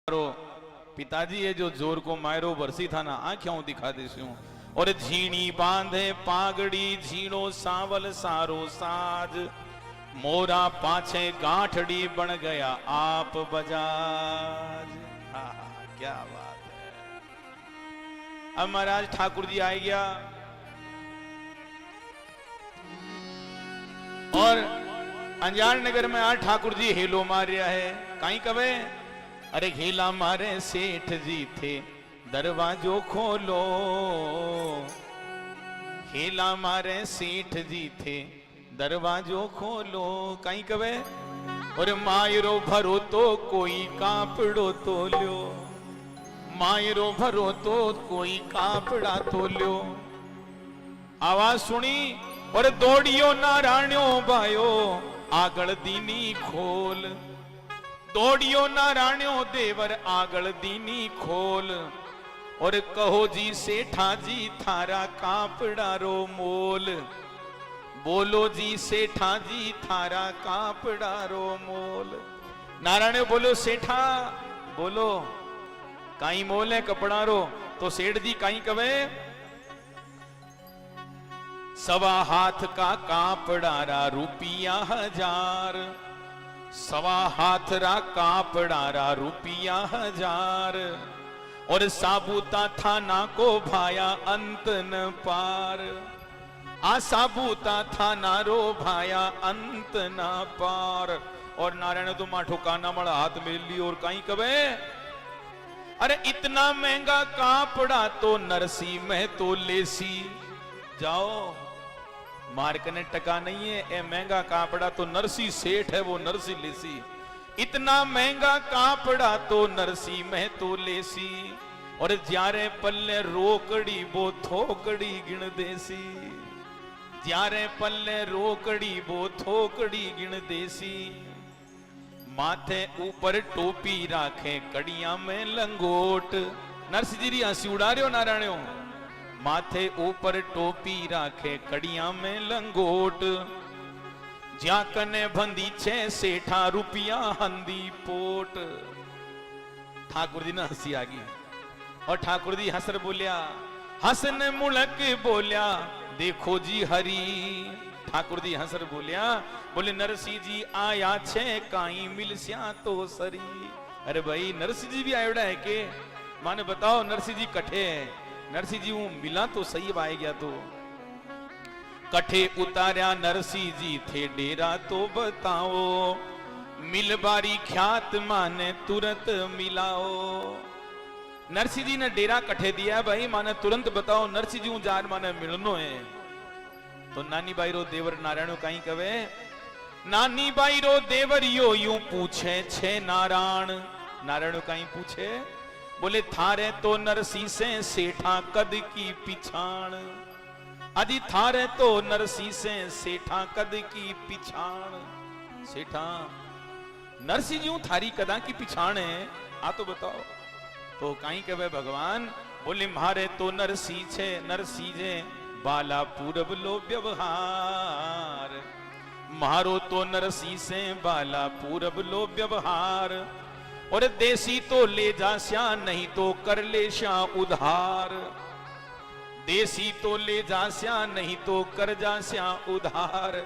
पिताजी ये जो जोर को मायरो बरसी था ना आंखों दिखा देसूं। और झीणी बांधे पागड़ी झीणो सावल सारो साज, मोरा पाछे गांठड़ी बन गया आप बजाज। क्या बात है। अब महाराज ठाकुर जी आ गया और अंजार नगर में आज ठाकुर जी हेलो मार रहा है। कहीं कवे अरे हेला मारे सेठ जी थे दरवाजो खोलो, हेला मारे सेठ जी थे दरवाजो खोलो। कहीं कवे और मायरो भरो तो कोई कापड़ो तो लो, मायरो भरो तो कोई कापड़ा तो लो। आवाज सुनी और दौड़ियो नारायणो भायो आगल दीनी खोल, दौड़ियो नारायणो देवर आगल दीनी खोल। और कहो जी सेठा जी थारा कापड़ा रो मोल, बोलो जी सेठा जी थारा कापड़ा रो मोल। नारायण बोलो सेठा बोलो काई मोल है कपड़ा रो। तो सेठ जी काई कवे सवा हाथ का कापड़ारा रुपया 1000, सवा हाथ रा कापड़ारा रुपया 1000। और साबूता थाना को भाया अंत न पार, आ साबूता थाना रो भाया अंत न पार। और नारायण तो माठो काना मड़ा हाथ में ली और कहीं कवे अरे इतना महंगा कापड़ा तो नरसी में तो लेसी। जाओ मार्क ने टका नहीं है, ए महंगा कापड़ा तो नरसी सेठ है वो नरसी लेसी। इतना महंगा कापड़ा तो नरसी में तो लेसी। और ज्यारे पल्ले रोकड़ी वो थोकड़ी गिण देसी, ज्यारे पल्ले रोकड़ी वो थोकड़ी गिण देसी। माथे ऊपर टोपी राखे कड़िया में लंगोट। नरसी जी हंसी उड़ा रहे हो नारायणो। माथे ऊपर टोपी राखे कड़िया में लंगोट, ज्या कने बंदी छे सेठा रुपया हंदी पोट। ठाकुर जी ने हंसी आ गई और ठाकुर जी हंसर बोलिया, हसन मुलक बोलिया देखो जी हरी। ठाकुर जी हंसर बोलिया बोले नरसी जी आया छे काई मिलस्या तो सरी। अरे भाई नरसी जी भी आयोड़ा है के माने बताओ नरसी जी कठे है। नरसी जी हूं मिला तो सही आए गया तो कठे उतार्या नरसी जी थे डेरा तो बताओ, मिलबारी ख्यात माने तुरंत मिलाओ। नरसी जी ने डेरा कठे दिया भाई माने तुरंत बताओ नरसी जी हूं जार माने मिलनो है। तो नानी बाई रो देवर नारायणो कहीं कवे नानी बाई रो देवर यो यूं पूछे छे नारायण। नारायणो कहीं पूछे बोले थारे तो नरसी से सेठा कद की पिछाण, अजी थारे तो नरसी से सेठा कद की पिछाण। सेठा नरसी जी थारी कदा की पिछाण है आ तो बताओ। तो कहीं कहे भगवान बोले मारे तो नरसी छे नरसी जे बाला पूरब लो व्यवहार, मारो तो नरसी से बाला पूरब लो व्यवहार। और देसी तो ले जा श्या नहीं तो कर ले श्या उधार, देसी तो ले जा श्या नहीं तो कर जा श्या उधार।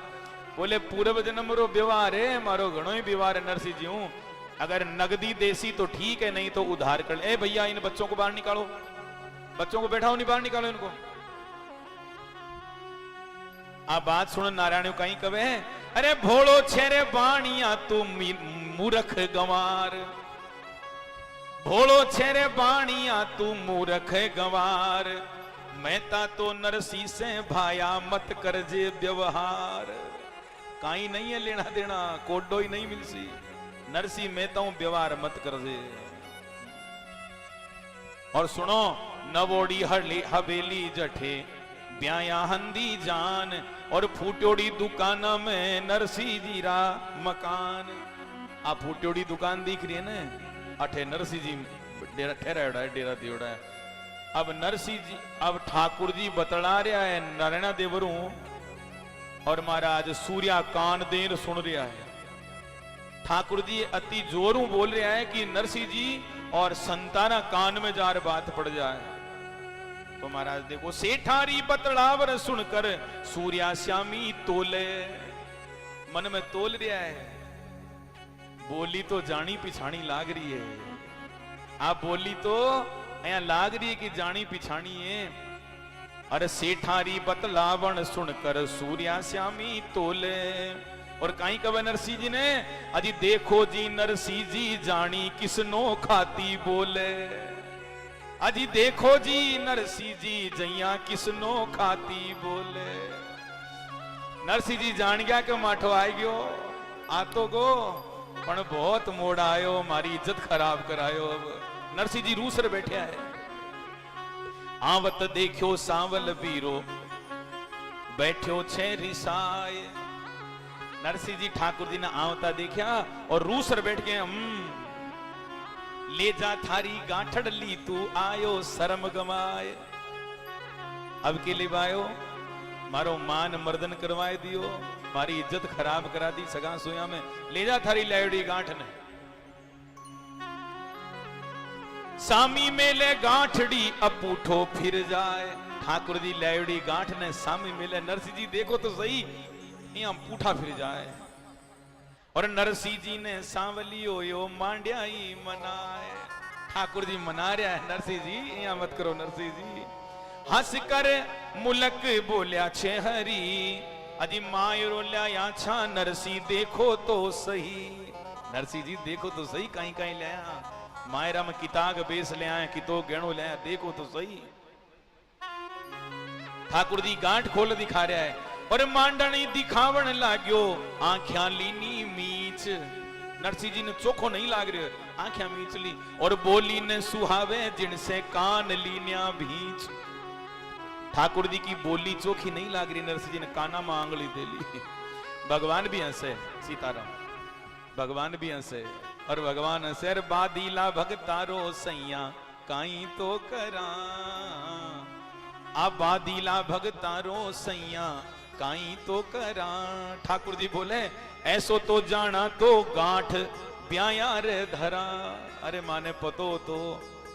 बोले पूर्व जन्म रो व्यवहार है मारो घणो ही व्यवहार है नरसी जी हूं। अगर नगदी देसी तो ठीक है नहीं तो उधार कर। ए भैया इन बच्चों को बाहर निकालो, बच्चों को बैठाओ नहीं बाहर निकालो इनको। आप बात सुनो नारायण कहीं कवे अरे भोलो छेरे बाणिया तू मूर्ख गंवार, भोलो छेरे बाणिया तू मूर्ख गंवार। मेहता तो नरसी से भाया मत कर जे व्यवहार। काई नहीं है लेना देना कोडो ही नहीं मिलसी। नरसी मेहता व्यवहार मत कर जे। और सुनो नवोड़ी हवेली जठे ब्याया हंदी जान, और फूटोड़ी दुकान में नरसी जी रा मकान। आ फूटोड़ी दुकान दिख रही है ना अठे नरसी जी डेरा ठहरायोड़ा है डेरा दियोड़ा है। अब नरसी जी अब ठाकुर जी बतला रहा है नारायण देवरू और महाराज सूर्या कान देर सुन रहा है। ठाकुर जी अति जोरों बोल रहा है कि नरसिंह जी और संताना कान में जार बात पड़ जाए तो महाराज देखो, सेठारी बतलावर सुनकर सूर्या श्यामी तोले, मन में तोल रहा है, बोली तो जानी पिछाणी लाग रही है, आप बोली तो यहाँ लाग रही है कि जानी पिछाणी है। अरे सेठारी बतलावन सुनकर सूर्या श्यामी तोले, और कहीं कवे नरसिंह जी ने, अजी देखो जी नरसिंह जी जानी किसनो खाती बोले, अजी देखो जी नरसिंह जी जैया किसनो खाती बोले। नरसिंह जी जान गया कि माठो आ गयो, आ तो गो पण बहुत मोड़ आयो, मारी इज्जत खराब करायो। अब नरसिंह जी रूसर बैठे है। आवत देखो सांवल बीरो बैठो छे रिसाए। नरसिंह जी ठाकुर जी ने आवता देखा और रूसर बैठ गए। ले जा थारी गांठड़ ली तू आयो शर्म गमाए। अब के लिए आयो, मारो मान मर्दन करवाए दियो, मारी इज्जत खराब करा दी सगा सोया में। ले जा थारी लायोड़ी गांठ ने। सामी मेले गांठड़ी अपूठो फिर जाए। ठाकुर जी लायोड़ी गांठ ने सामी मेले। नरसिंह जी देखो तो सही, यहाँ पूठा फिर जाए। और नरसिंह जी ने सांवलियो यो मांड्याई मनाए। ठाकुर जी मना रहा है, नरसिंह जी यहाँ मत करो। नरसिंह जी हंस कर मुलक बोलिया छे हरी, अजी माय रोल्या या छा नरसिंह देखो तो सही। नरसिंह जी देखो तो सही, कहीं कहीं ले मायरा में किताब बेस ले आए, कितो गहणो ले आए, देखो तो सही। ठाकुर जी गांठ खोल दिखा रहा है और मांडणी दिखावण लाग्यो आंख्या लीनी मीच। नरसिंह जी ने चोखो नहीं लाग रहा, आंख्या मीच ली और बोली ने सुहावे जिनसे कान लीनिया भींच। ठाकुर जी की बोली चोखी नहीं लाग रही, नरसिंह जी ने काना में आंगली दे ली। भगवान भी हंसे, सीताराम भगवान भी हंसे और भगवान हंसे। बादीला भगतारो सैया काई तो करा, आबादीला भगतारो सैया काई तो करा। ठाकुर जी बोले ऐसो तो जाना तो गांठ ब्याया रे धरा। अरे माने पतो तो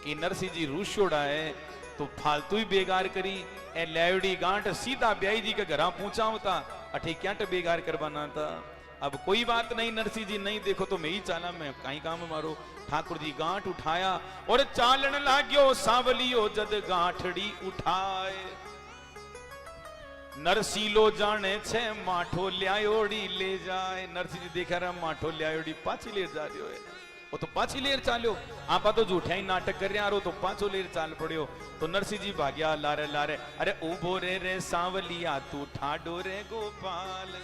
कि नरसिंह जी रूसोड़ा है तो फालतू ही बेगार करी। ए लायोड़ी गांठ सीधा ब्याई जी के घर पहुंचा होता, अठे क्या बेगार करवाना था। अब कोई बात नहीं, नरसिंह जी नहीं देखो तो मैं ही चाला, मैं कहीं काम मारो। ठाकुर जी गांठ उठाया और चालन लाग्यो सांवलियो जद गांठड़ी उठाए। नरसीलो जाने छे माठो ल्यायोड़ी ले जाए। नरसिंह जी देखा रहा माठो ल्यायोड़ी पाछी लेर जा रही है, वो तो पाछी लेर चाल्यो। आपा तो झूठा ही नाटक कर रहा, तो पाछो लेर चाल पड़ियो। तो नरसिंह जी भाग्या लारे लारे, अरे उबो रे सांवलिया तू ठाडो रे गोपाल,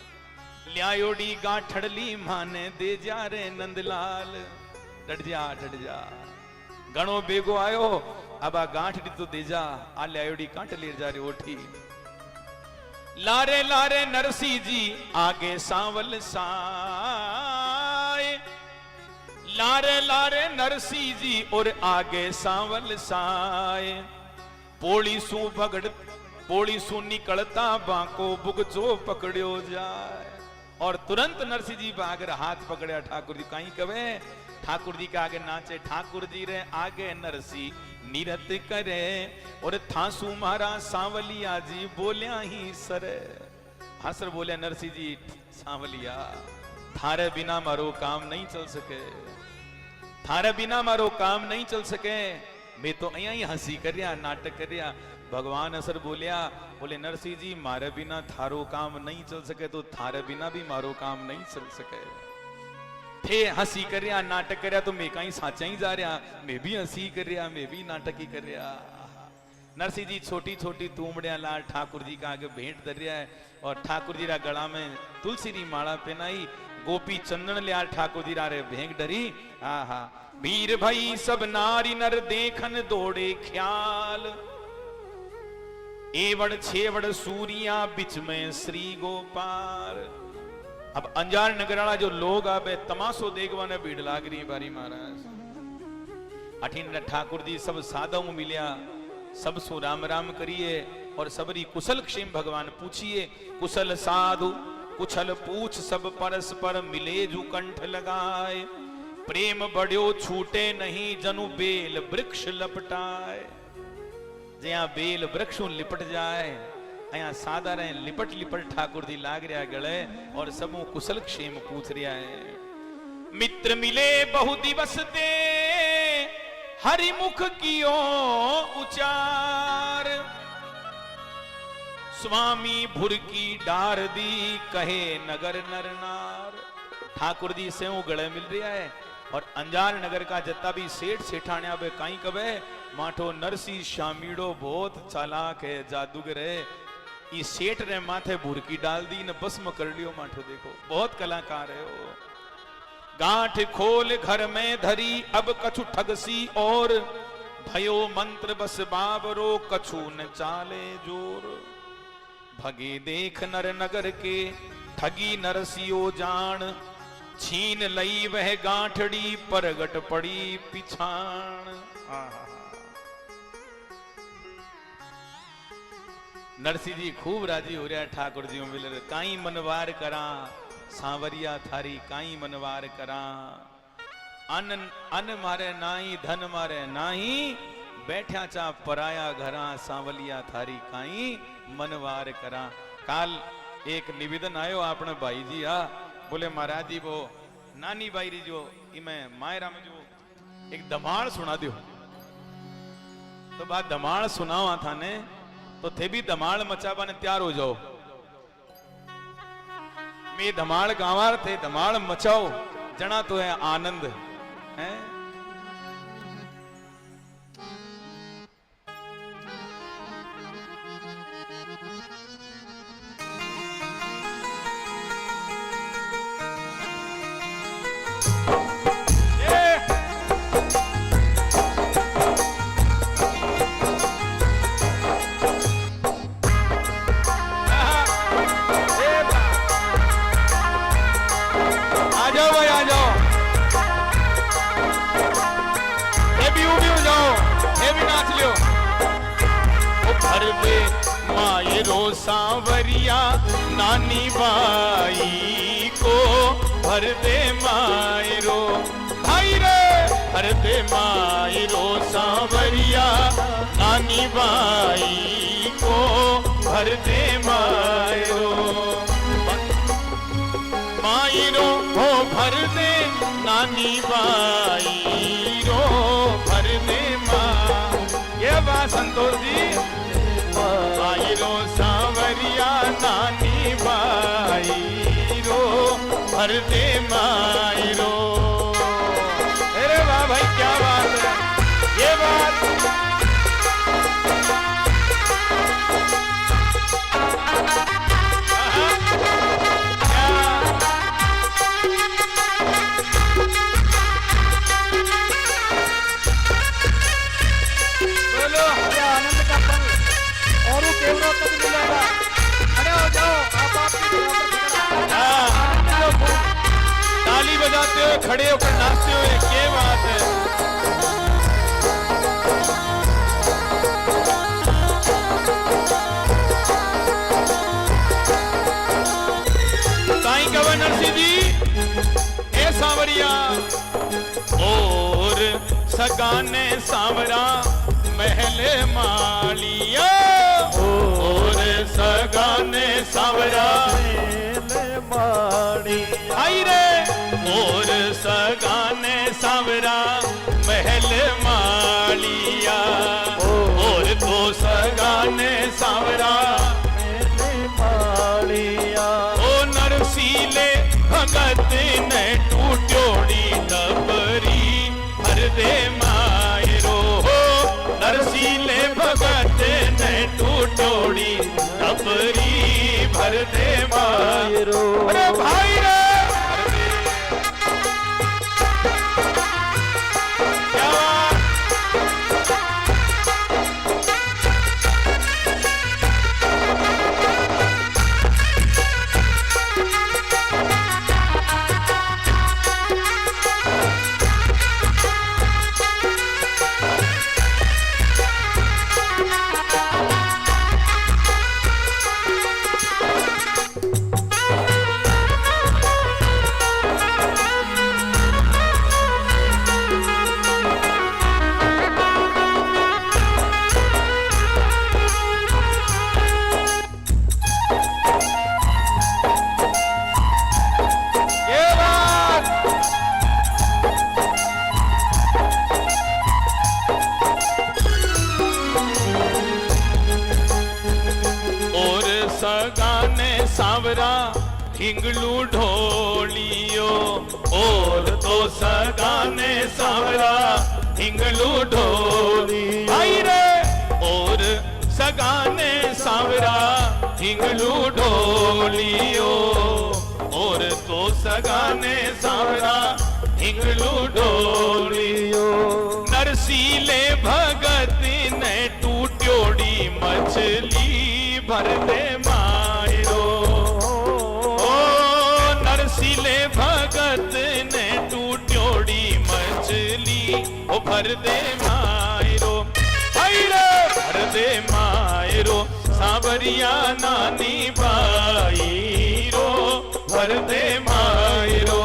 ल्यायोड़ी गांठड़ली माने दे जा रे नंदलाल। डट जा घणो बेगो आयो, अब आ गांठड़ी तो दे जा, आ ल्यायोड़ी कांट लेर जा रही ओठी। लारे लारे नरसिंह जी आगे सांवल साए। लारे लारे नरसिंह जी और आगे सांवल साए। पोड़ी सू निकलता बाको बुगचो पकड़ियो जाए। और तुरंत नरसिंह जी बागर हाथ पकड़िया ठाकुर जी। कहीं कवे ठाकुर जी के आगे नाचे, ठाकुर जी रे आगे नरसिंह निरत करे। और थासू मारा सांवलिया जी बोलिया ही सरे। हसर बोलिया नरसिंह जी, सांवलिया थारे बिना मारो काम नहीं चल सके, थारे बिना मारो काम नहीं चल सके। मैं तो अहिया ही हंसी कर रहा, नाटक कर रहा। भगवान असर बोलिया, बोले नरसिंह जी मारे बिना थारो काम नहीं चल सके तो थारे बिना भी मारो काम नहीं चल सके। थे हंसी कर रहा, नाटक कर रहा, तो मैं कहीं साचा ही जा रहा, मैं भी हंसी कर रहा, मैं भी नाटक ही कर रहा। नरसिंह जी छोटी छोटी तूमड़िया लाल ठाकुर जी का आगे भेंट कर रहा है और ठाकुर जी रा गला में तुलसी री माला पहनाई। गोपी चंदन लिया ठाकुर जी रे भेंट डरी। आहा वीर भाई सब नारी नर देखन दौड़े ख्याल, एवड़ छेवड़ सूरिया बिच में श्री गोपाल। अब अंजार नगराला जो लोग आवे तमाशो देखवा ने भीड़ लाग रही बारी महाराज। अठीन ठाकुर जी सब साधु मिलिया, सब सो राम राम करिए और सबरी कुशल क्षेम भगवान पूछिए। कुशल साधु कुशल पूछ सब परस्पर मिले जू कंठ लगाए। प्रेम बढ़्यो छूटे नहीं जनु बेल वृक्ष लपटाए। જ્યાં બેલ વૃક્ષો लिपट जाए अया साधारण लिपट लिपट ठाकुर जी लाग रहा गले और सबू कुशल क्षेम पूछ रहा है। मित्र मिले बहु दिवस दे हरिमुख कियो उचार। स्वामी भुर की डार दी कहे नगर नरनार। ठाकुर जी से गले मिल रहा है और अंजार नगर का जत्ता भी सेठ सेठाण्या बे काई कवे माठो नरसी शामीड़ो बहुत चालाक है जादूगर है। ये सेठ रे माथे भुरकी डाल दी न भस्म कर लियो माठो देखो बहुत कलाकार है वो। गांठ खोल घर में धरी अब कछु ठगसी और भयो मंत्र बस बाबरो कछु न चाले जोर। भगे देख नर नगर के ठगी नरसियो जान। छीन लई वह गांठड़ी परगट पड़ी पिछाण। नरसिंह जी खूब राजी हो रहा ठाकुर जी मिल रहे। काई मनवार करा सांवरिया थारी काई मनवार करा। अन मारे नाही धन मारे नाही बैठा चा पराया घरा सांवलिया थारी काई मनवार करा। काल एक निवेदन आयो आपने भाई जी आ बोले महाराज जी वो नानी बाई जो इमे मायरा में जो एक धमाल सुना दियो। तो बात धमाल सुनावा था ने तो थे भी धमाल मचावा ने तैयार हो जाओ। मैं धमाल गावार थे धमाल मचाओ जना तो है आनंद है। सांवरिया नानी बाई को भर दे मायरो भाई रे भर दे मायरो। सांवरिया नानी बाई को भर दे मायरो। मायरो हो भर दे नानी बाई रो भर दे माँ। ये बात संतोष जी मायरो सांवरिया नानी बाई रो भर दे मायरो। अरे वाह भाई क्या बात है ये बात। बोलो आनंद का पल और वो केवल तक मिलेगा। खड़े हो जाओ आप ताली बजाते हुए खड़े होकर नाचते हुए क्या बात है। साईं गवर्नर सिंह जी ए सांवरिया और सगाने सांवरा महल मालिया और सगाने सांवरा आई रे और सगाने सांवरा महल मालिया और तो सगाने सांवरा मालिया। ओ नरसीले भगत ने टूटोड़ी दबरी भर दे मायरो। नरसीले भगत ने टूटोड़ी दबरी भर दे मायरो। अरे भाई रे हिंगलू ढोलियो और तो सगाने सावरा हिंगलू ढोली आई रे और सगाने सावरा हिंगलू ढोलियो और तो सगाने सावरा हिंगलू ढोलियो नरसीले भगत ने टूट्योड़ी मछली भर दे मायरो ओ नरसीले भगत ने टूट्योड़ी मछली ओ भर दे मायरो भर दे मायरो सावरिया नानी बाई रो भर दे मायरो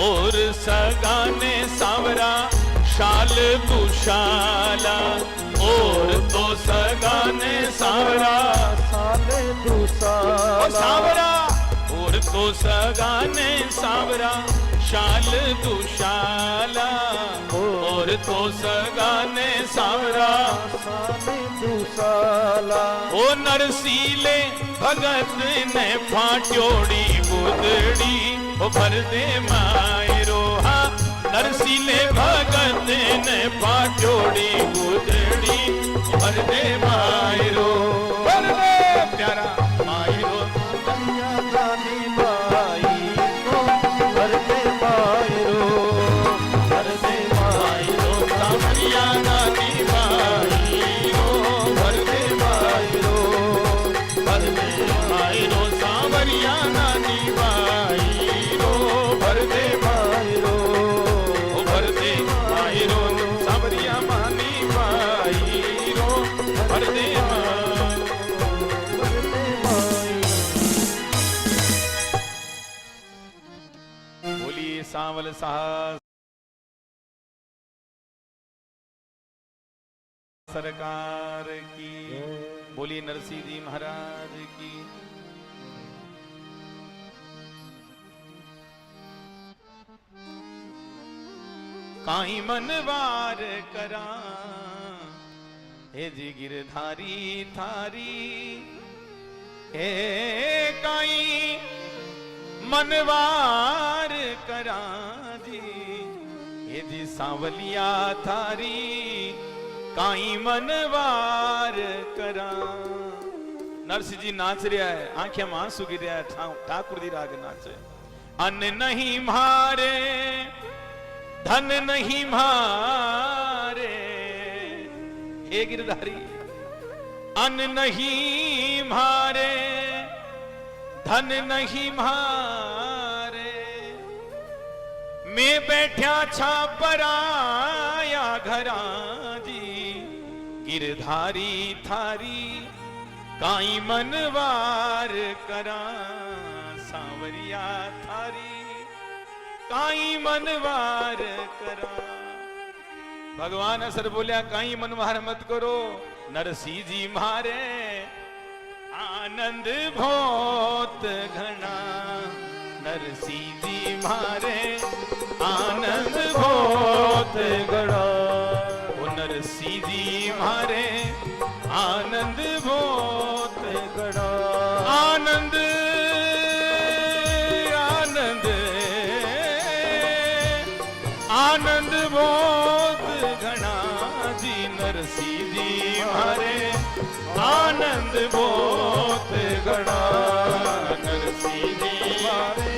और सगाने सावरा शाल दुशाला और तो सगाने सावरा साले दुशाला सावरा और तो सगाने सावरा शाल दुशाला और तो सगाने सावरा साले दुशाला ओ नरसीले भगत ने फाट्योड़ी बुदड़ी ओ भर दे मायरो हा नरसीले भगत ने फाट्योड़ी बुदड़ी ओ भर दे मायरो भर दे प्यारा मायरो नानी बाई को भर दे मायरो भर दे मायरो सावरिया नानी बाई रो भर दे मायरो भर दे मायरो सावरिया नानी बाई रो भर दे मायरो भर दे मायरो सावरिया मानी बाई रो भर दे बोलिए सांवल साहब सरकार की बोलिए नरसिंह जी महाराज की काई मनवार करा हे जी गिरधारी थारी हे काई मनवार करा जी हे जी सांवलिया थारी काई मनवार करा नरसिंह जी नाच रहा है आंखें में आंसू गिर रहा है ठाकुर दी राग नाचे अन्न नहीं मारे धन नहीं मारे हे गिरधारी अन्न नहीं मारे धन नहीं मारे मैं बैठा छा पराया घरा जी गिरधारी थारी काई मनवार करा सांवरिया थारी काई मनवार करा भगवान असर बोलिया काई मनवार मत करो नरसिंह जी मारे आनंद बहुत घना नरसिंह जी मारे आनंद बहुत ते घड़ा ओ नरसी जी मारे आनंद बहुत घड़ा आनंद आनंद आनंद बहुत घना जी नरसी जी मारे आनंद बहुत घना नरसी जी मारे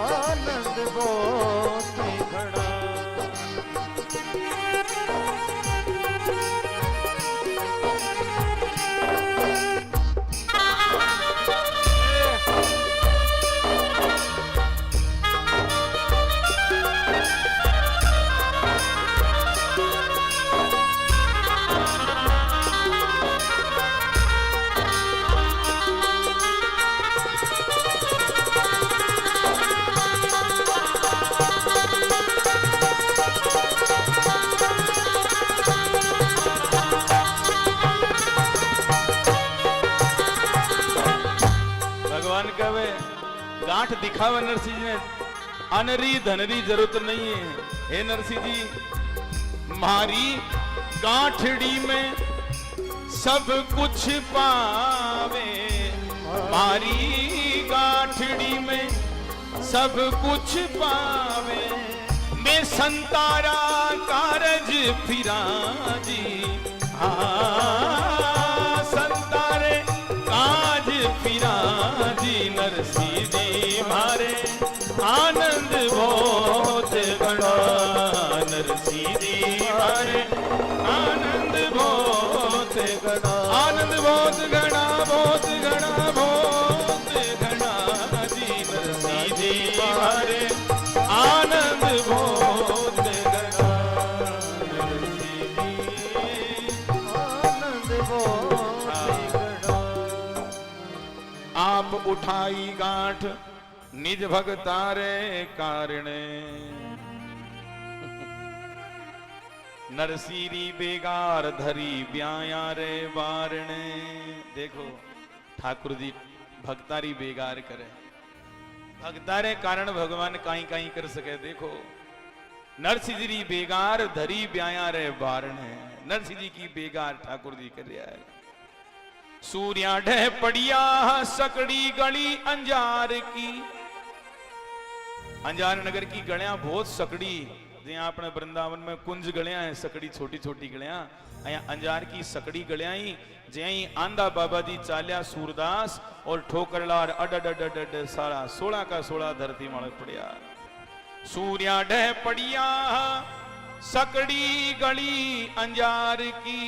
आनंद बहुत घड़ा भगवान कहे गांठ दिखावे नरसिंह जी ने अनरी धनरी जरूरत नहीं है। हे नरसिंह जी मारी गांठड़ी में सब कुछ पावे मारी गांठड़ी में सब कुछ पावे मैं संतारा कारज फिरा जी हाँ संतारे काज फिरा जी नरसी जी मारे आनंद बहुत घना नरसी जी मारे आनंद बहुत घना आनंद बहुत घना बहुत घना बहुत घना जी नरसी जी मारे आनंद बहुत घना नरसी जी आनंद बहुत घड़ा आप उठाई गांठ निज भगतारे कारणे नरसीरी बेगार धरी ब्याया रे बारणे देखो ठाकुर जी भक्तारी बेगार करे भक्तारे कारण भगवान काई काई कर सके देखो नरसिंह जी बेगार धरी ब्याया रे बारणे नरसिंह जी की बेगार ठाकुर जी कर रहा है सूर्या ढह पड़िया सकड़ी गली अंजार की अंजार नगर की गलियां बहुत सकड़ी ज्यां अपने वृंदावन में कुंज गलियां है सकड़ी छोटी छोटी गलियां अया अंजार की सकड़ी गलियां ही ज्यां आंदा बाबा जी चाल्या सूरदास और ठोकरलार अड अड अड अड सारा 16 का 16 धरती माले पड़िया सूर्या ढह पड़िया सकड़ी गली अंजार की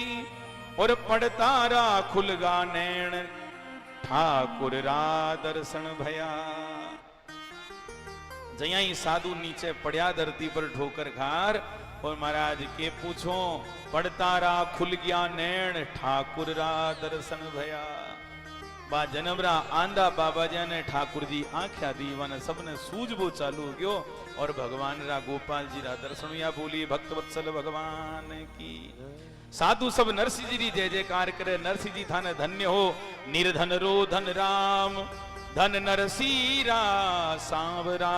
और पड़तारा खुलगा नैण ठाकुर रा दर्शन भया जया ही साधु नीचे पड़िया धरती पर ठोकर खार और महाराज के पूछो पड़तारा खुल गया नैण ठाकुर रा दर्शन भया बा जनमरा आंदा बाबा जी ने ठाकुर जी आख्या दी वन सबने सूझबो चालू हो गयो और भगवान रा गोपाल जी रा दर्शन या बोली भक्त वत्सल भगवान की साधु सब नरसिंह जी जय जयकार करे नरसिंह जी थाने धन्य हो निर्धन रो धन राम धन नरसीरा सांवरा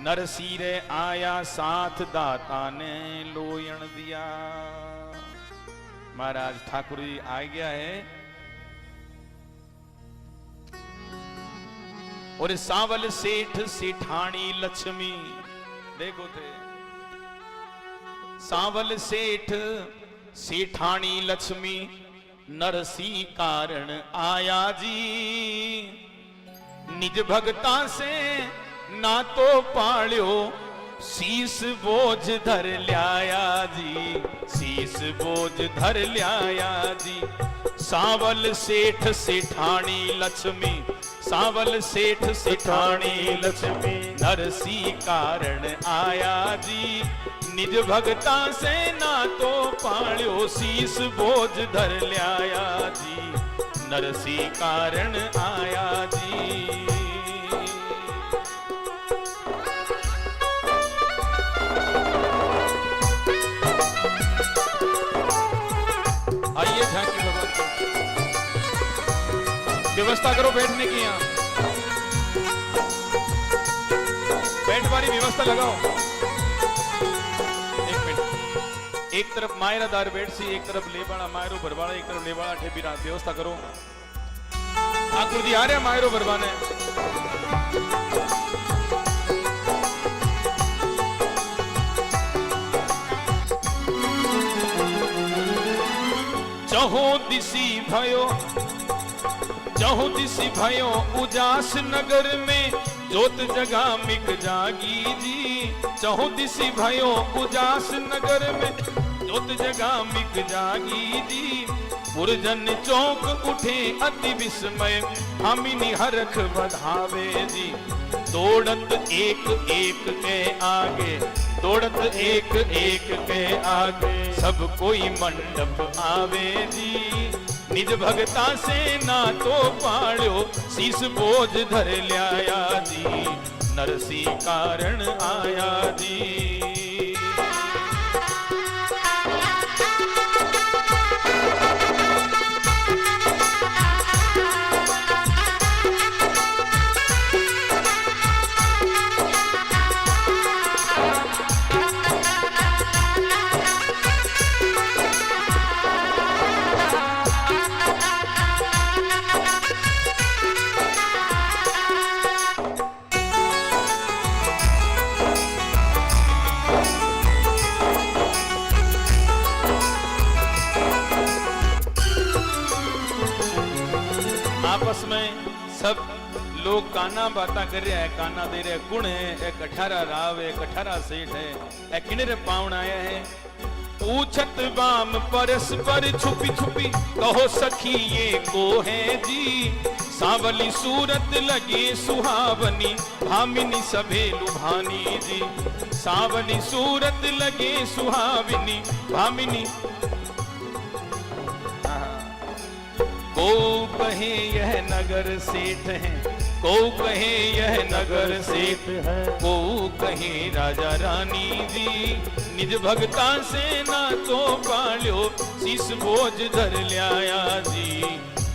नरसीरे आया साथ दाता ने लोयण दिया महाराज ठाकुर जी आ गया है और सावल सेठ सेठानी लक्ष्मी देखो थे सावल सेठ सेठानी लक्ष्मी नरसी कारण आया जी निज भगता से ना तो पाल्यो शीस बोझ धर ल्याया जी शीस बोझ धर ल्याया जी सावल सेठ सेठानी लक्ष्मी सावल सेठ सेठानी लक्ष्मी नरसी कारण आया जी निज भगता से ना तो पाल्यो शीस बोझ धर ल्याया जी नरसी कारण आया जी आइए झांकी भगवान व्यवस्था करो बैठने की यहां बैठ वाली व्यवस्था लगाओ एक तरफ मायरा दार बैठ सी, एक तरफ लेबाड़ा मायरो भरवाड़ा, एक तरफ लेबाड़ा ठेपी व्यवस्था करो। ठाकुर जी आ रहे मायरो भरवाने। चहो दिसी भयो उजास नगर में जोत जगा मिक जागी जी। चहो दिसी भयो उजास नगर में जोत जगा मिक जागी जी। पुरजन चौक उठे अति विस्मय हमिनी हरख बधावे जी। दौड़त एक एक के आगे, दौड़त एक एक के आगे सब कोई मंडप आवे जी। निज भगता से ना तो पाड़ो शीस बोझ धर ल्याया जी। नरसी कारण आया जी। आपस में सब लोग काना बाता कर रहे हैं, काना दे रहे गुण है। एक 18 राव है, एक 18 सेठ है, एक किन्ने पाउन आया है। पूछत बाम परस्पर छुपी छुपी कहो सखी ये को है जी। सांवली सूरत लगे सुहावनी भामिनी सभे लुभानी जी। सांवली सूरत लगे सुहावनी भामिनी। को कहे यह नगर सेठ है, को कहे यह नगर सेठ है, को कहे राजा रानी जी। निज भगता से ना तो पाल्यो शीस बोझ धर ल्याया जी।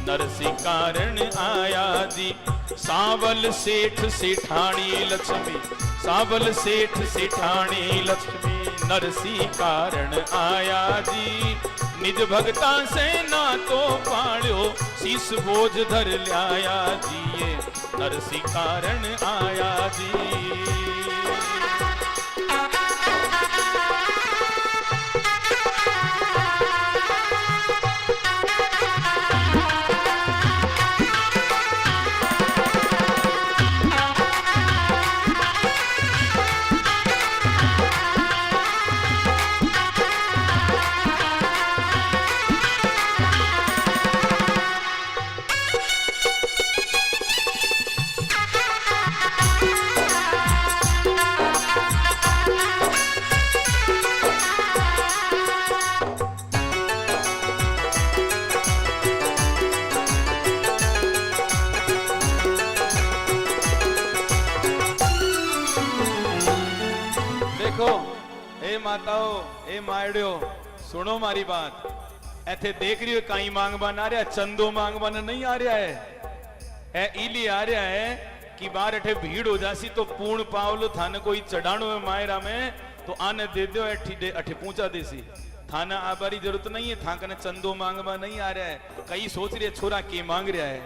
नरसी कारण आया जी। सांवल सेठ सेठानी लक्ष्मी, सांवल सेठ सेठानी लक्ष्मी नरसी कारण आया जी। निज भगता से ना तो पाड़ो शीस बोझ धर ल्याया जी। ये नरसी कारण आया जी। माताओ ए मायड़ो सुनो मारी बात। ऐथे देख रही हो काई मांगबान आ रहा, चंदो मांगबान नहीं आ रहा है। इली आ रहा है कि बार अठे भीड़ हो जासी तो पूर्ण पावलो थाने कोई चढ़ानो है मायरा में तो आने दे दो अठे पूछा देसी। थाना आबारी जरूरत नहीं है, था कने चंदो मांगबा नहीं आ रहा है। कई सोच रहे छोरा के मांग रहा है,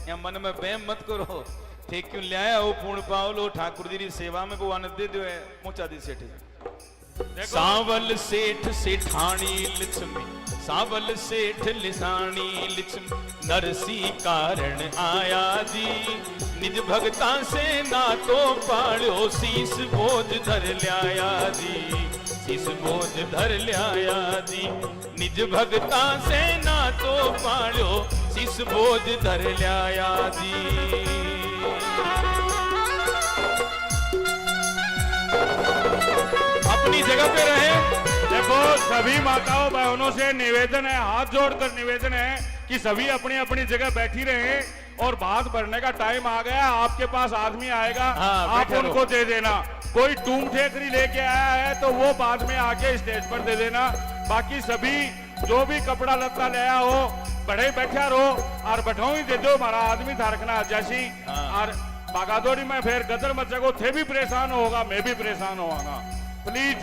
या मन में बैम मत करो। थे क्यों लाया हो पूर्ण पावलो ठाकुर जी की सेवा में वो आने दे दो है पूछा दी सेठ। सांवल सेठ सेठानी लक्ष्मी, सांवल सेठ लिसानी लक्ष्मी नरसी कारण आया जी। निज भगता से ना तो पाड़ो शीस बोझ धर ल्याया जी। शीस बोझ धर ल्याया जी। निज भगता से ना तो पाड़ो शीस बोझ धर ल्याया जी। अपनी जगह पे रहे। देखो सभी माताओं बहनों से निवेदन है, हाथ जोड़कर निवेदन है कि सभी अपनी अपनी जगह बैठी रहे और भात भरने का टाइम आ गया। आपके पास आदमी आएगा, आप उनको दे देना। कोई टूम ठेकरी लेके आया है तो वो बाद में आके स्टेज पर दे देना। बाकी सभी जो भी कपड़ा लत्ता लाया हो बड़े बैठा रहो और बैठाओ ही दे दो हमारा आदमी धारकना जैसी। और बागादोरी में फिर गदर मचा को थे भी परेशान होगा, मैं भी परेशान होगा। प्लीज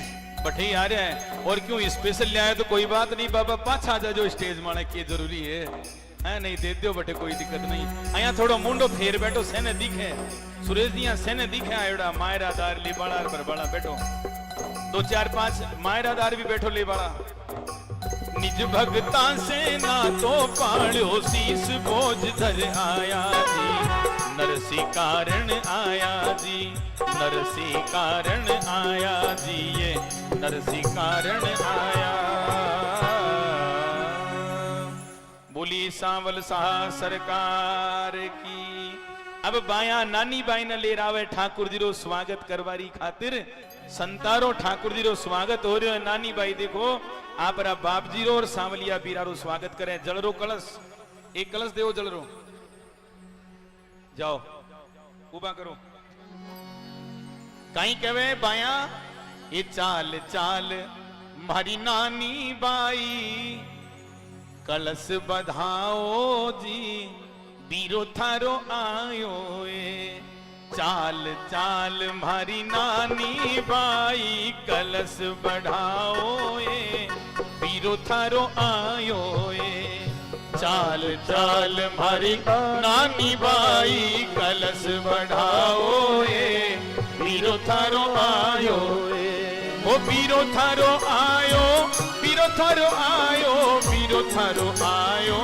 बठे आ रहा है और क्यों स्पेशल ले आए तो कोई बात नहीं बाबा पाछा जा जो स्टेज माने की जरूरी है नहीं दे दो बटे कोई दिक्कत नहीं अया थोड़ा मुंडो फेर बैठो सेने दिखे सुरेश दिया सेने दिखे आयोड़ा मायरादार लेबाड़ा पर बड़ा बैठो 2 4 5 मायरादार भी बैठो लेबाड़ा निज भगता से ना तो पाड़ो शीस बोझ धर आया जी नरसी कारण आया जी नरसी कारण आया जी ये नरसी कारण आया बोली सांवल शाह सरकार की अब बाया नानी बाई ने ले रावे ठाकुर जी रो स्वागत करवारी खातिर संतारो ठाकुर जी रो स्वागत हो रहा है नानी बाई देखो आप बाप जी रो और सांवलिया बीरा रो स्वागत करें जलरो कलश एक कलश देव जलरो जाओ उबा करो कहीं कहे बाया ये चाल चाल मारी नानी बाई कलश बधाओ जी बीरो थारो आयो चाल चाल मारी नानी बाई कलश बढ़ाओ बीरो थारो आयो चाल चाल मारी नानी बाई कलश बढ़ाओ बीरो थारो आयो ओ बीरो थारो आयो बीरो थारो आयो बीरो थारो आयो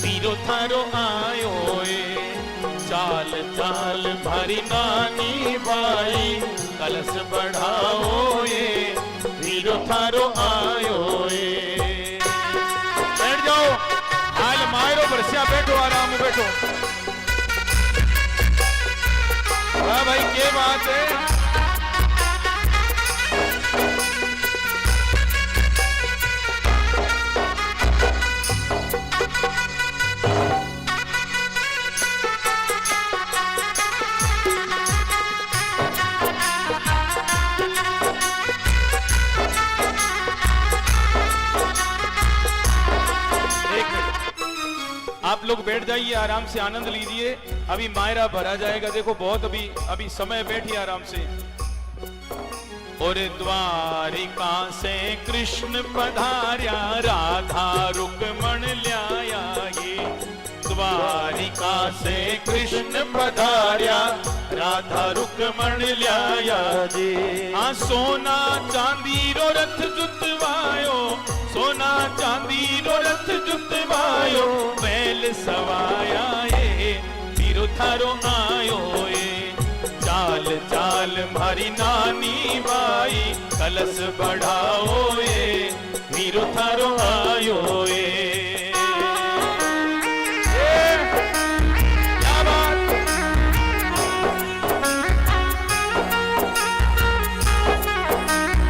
बीरो थारो आयो चाल चाल भरी नानी बाई कलश बढ़ाओ बीरो थारो आयो बैठ जाओ हाल मायरो बरसिया बैठो आराम में बैठो हाँ भाई क्या बात है आप लोग बैठ जाइए आराम से आनंद लीजिए अभी मायरा भरा जाएगा देखो बहुत अभी समय बैठिए आराम से और द्वारिका से कृष्ण पधार्या राधा रुक्मण ल्याया ये द्वारिका से कृष्ण पधार्या राधा रुक्मण ल्याया जी हाँ सोना चांदी रो रथ जुतवायो सोना चांदी रो रथ जुतवायो बैल सवाया बीरो थारो आयो चाल चाल मारी नानी बाई कलश बढ़ाओ बीरो थारो आयो क्या बात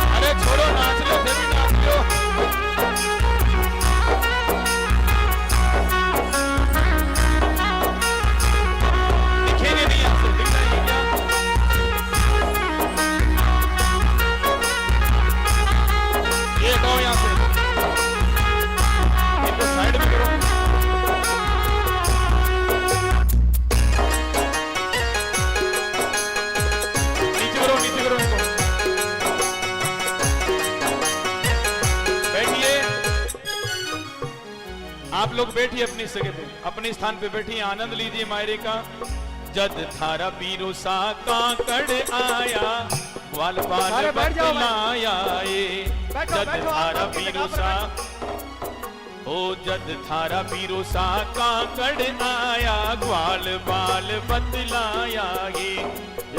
अरे छोड़ो नाच लो थे भी नाच लो आप लोग बैठिए अपनी जगह पे अपने स्थान पे बैठिए आनंद लीजिए मायरे का जद थारा बीरो सा काकड़ आया ग्वाल बाल बतलाया जद थारा बीरो सा ओ जद थारा बीरो सा काकड़ आया ग्वाल बाल बतलाया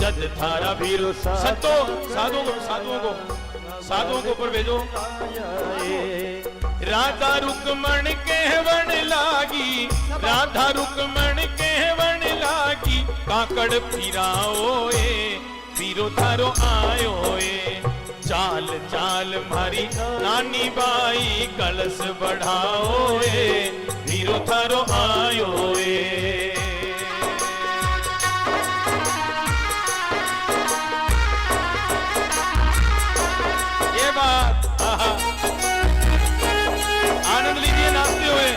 जद थारा बीरो सा संतो साधुओं को ऊपर भेजो राधा रुक्मण कहवन लागी राधा रुक्मण कहवन लागी काकड़ फिराओ बीरो थारो आयो चाल चाल मारी नानी बाई कलश बढ़ाओ बीरो थारो आयो ये बात आनंद लीजिए नाचते हुए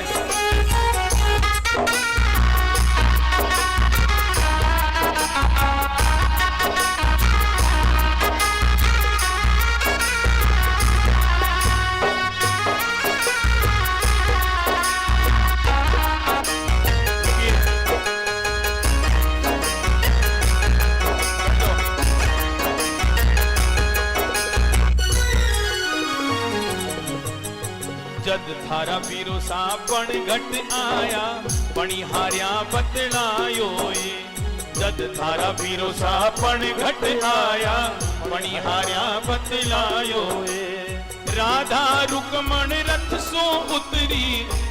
थारा पीरो सा पण घट आया पणी हारिया बतलायो ये जद थारा पीरो सा पण घट आया पणी हारिया बतलायो ये राधा रुकमण रथ सो उतरी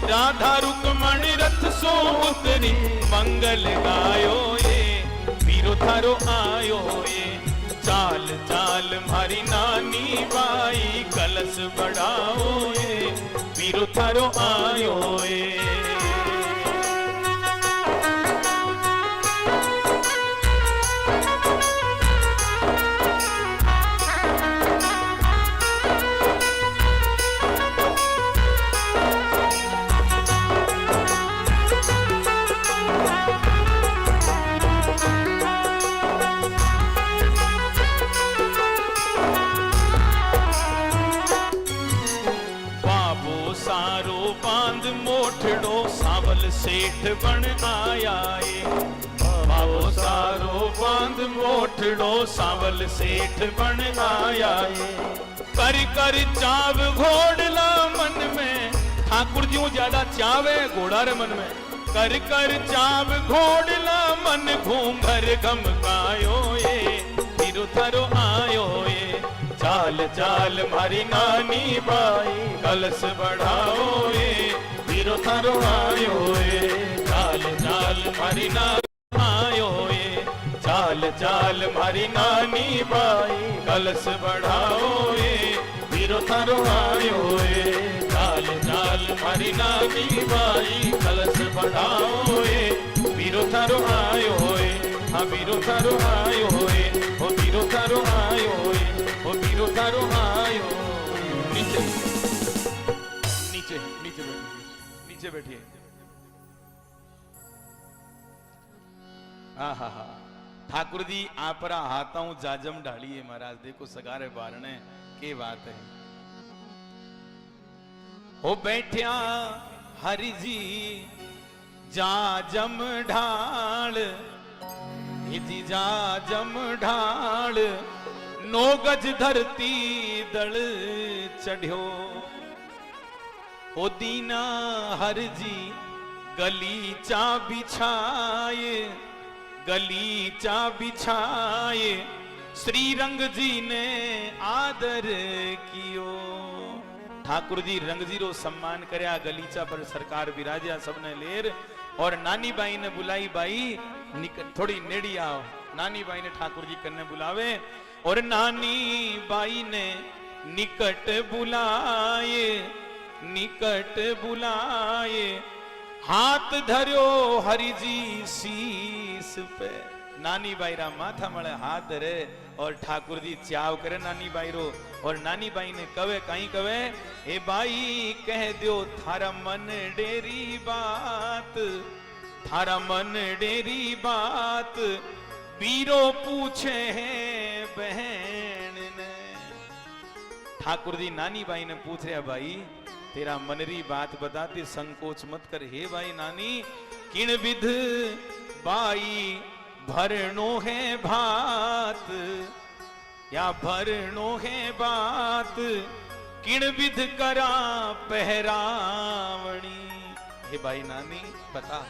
राधा रुकमण रथ सो उतरी मंगल गायो ये पीरो थारो आयो ये चाल चाल मारी नानी बाई कलश बढ़ाओ ये पीरो थारो आयो ये सेठ बन आया ये बाबो सारो बांध मोठड़ो सावल सेठ बन आया ये कर कर चाव घोड़ला मन में ठाकुर जी ज्यादा चावे घोड़ा रे मन में कर कर चाव घोड़ला मन घूंघर घमकायो ये पीरो थारो आयो ये चाल चाल मारी नानी बाई कलश बढ़ाओ ये पीरो थारो आयो ये चाल चाल मारी नानी आयो ये चाल चाल मारी नानी बाई कलश बढ़ाओ ये पीरो थारो आयो ये चाल चाल मारी नानी बाई कलश बढ़ाओ ये पीरो थारो आयो ये हाँ पीरो थारो आयो ये ओ पीरो थारो आयो ये ओ पीरो थारो आयो नीचे नीचे नीचे बैठिए नीचे बैठिए हाँ हाँ हाँ ठाकुर जी आपरा हाथों जाजम ढालिए महाराज देखो सगारे बारने के बात है हो बैठया हरि जी जाजम ढाल जी जाजम ढाल नो गज धरती दल चढ़ो ओ दीना हर जी गलीचा बिछाए गलीचा बिछाए श्री रंग जी ने आदर कियो ठाकुर जी रंग जी रो सम्मान करया गलीचा पर सरकार विराजा सबने लेर और नानी बाई ने बुलाई बाई थोड़ी नेड़ी आओ नानी बाई ने ठाकुर जी कन्ने बुलावे और नानी बाई ने निकट बुलाए हाथ धर्यो हरि जी शीस पे नानी बाई रा माथा मळे हाथ धरे और ठाकुर जी चाव करे नानी बाई रो और नानी बाई ने कवे कहीं कवे हे बाई कह दियो थारा मन डेरी बात थारा मन डेरी बात पीरो पूछे है बहन ने ठाकुर जी नानी बाई ने पूछ रहा भाई तेरा मनरी बात बताते संकोच मत कर हे भाई नानी किण विध बाई भरनो है भात या भरनो है बात किण विध करा पहरावणी हे भाई नानी बता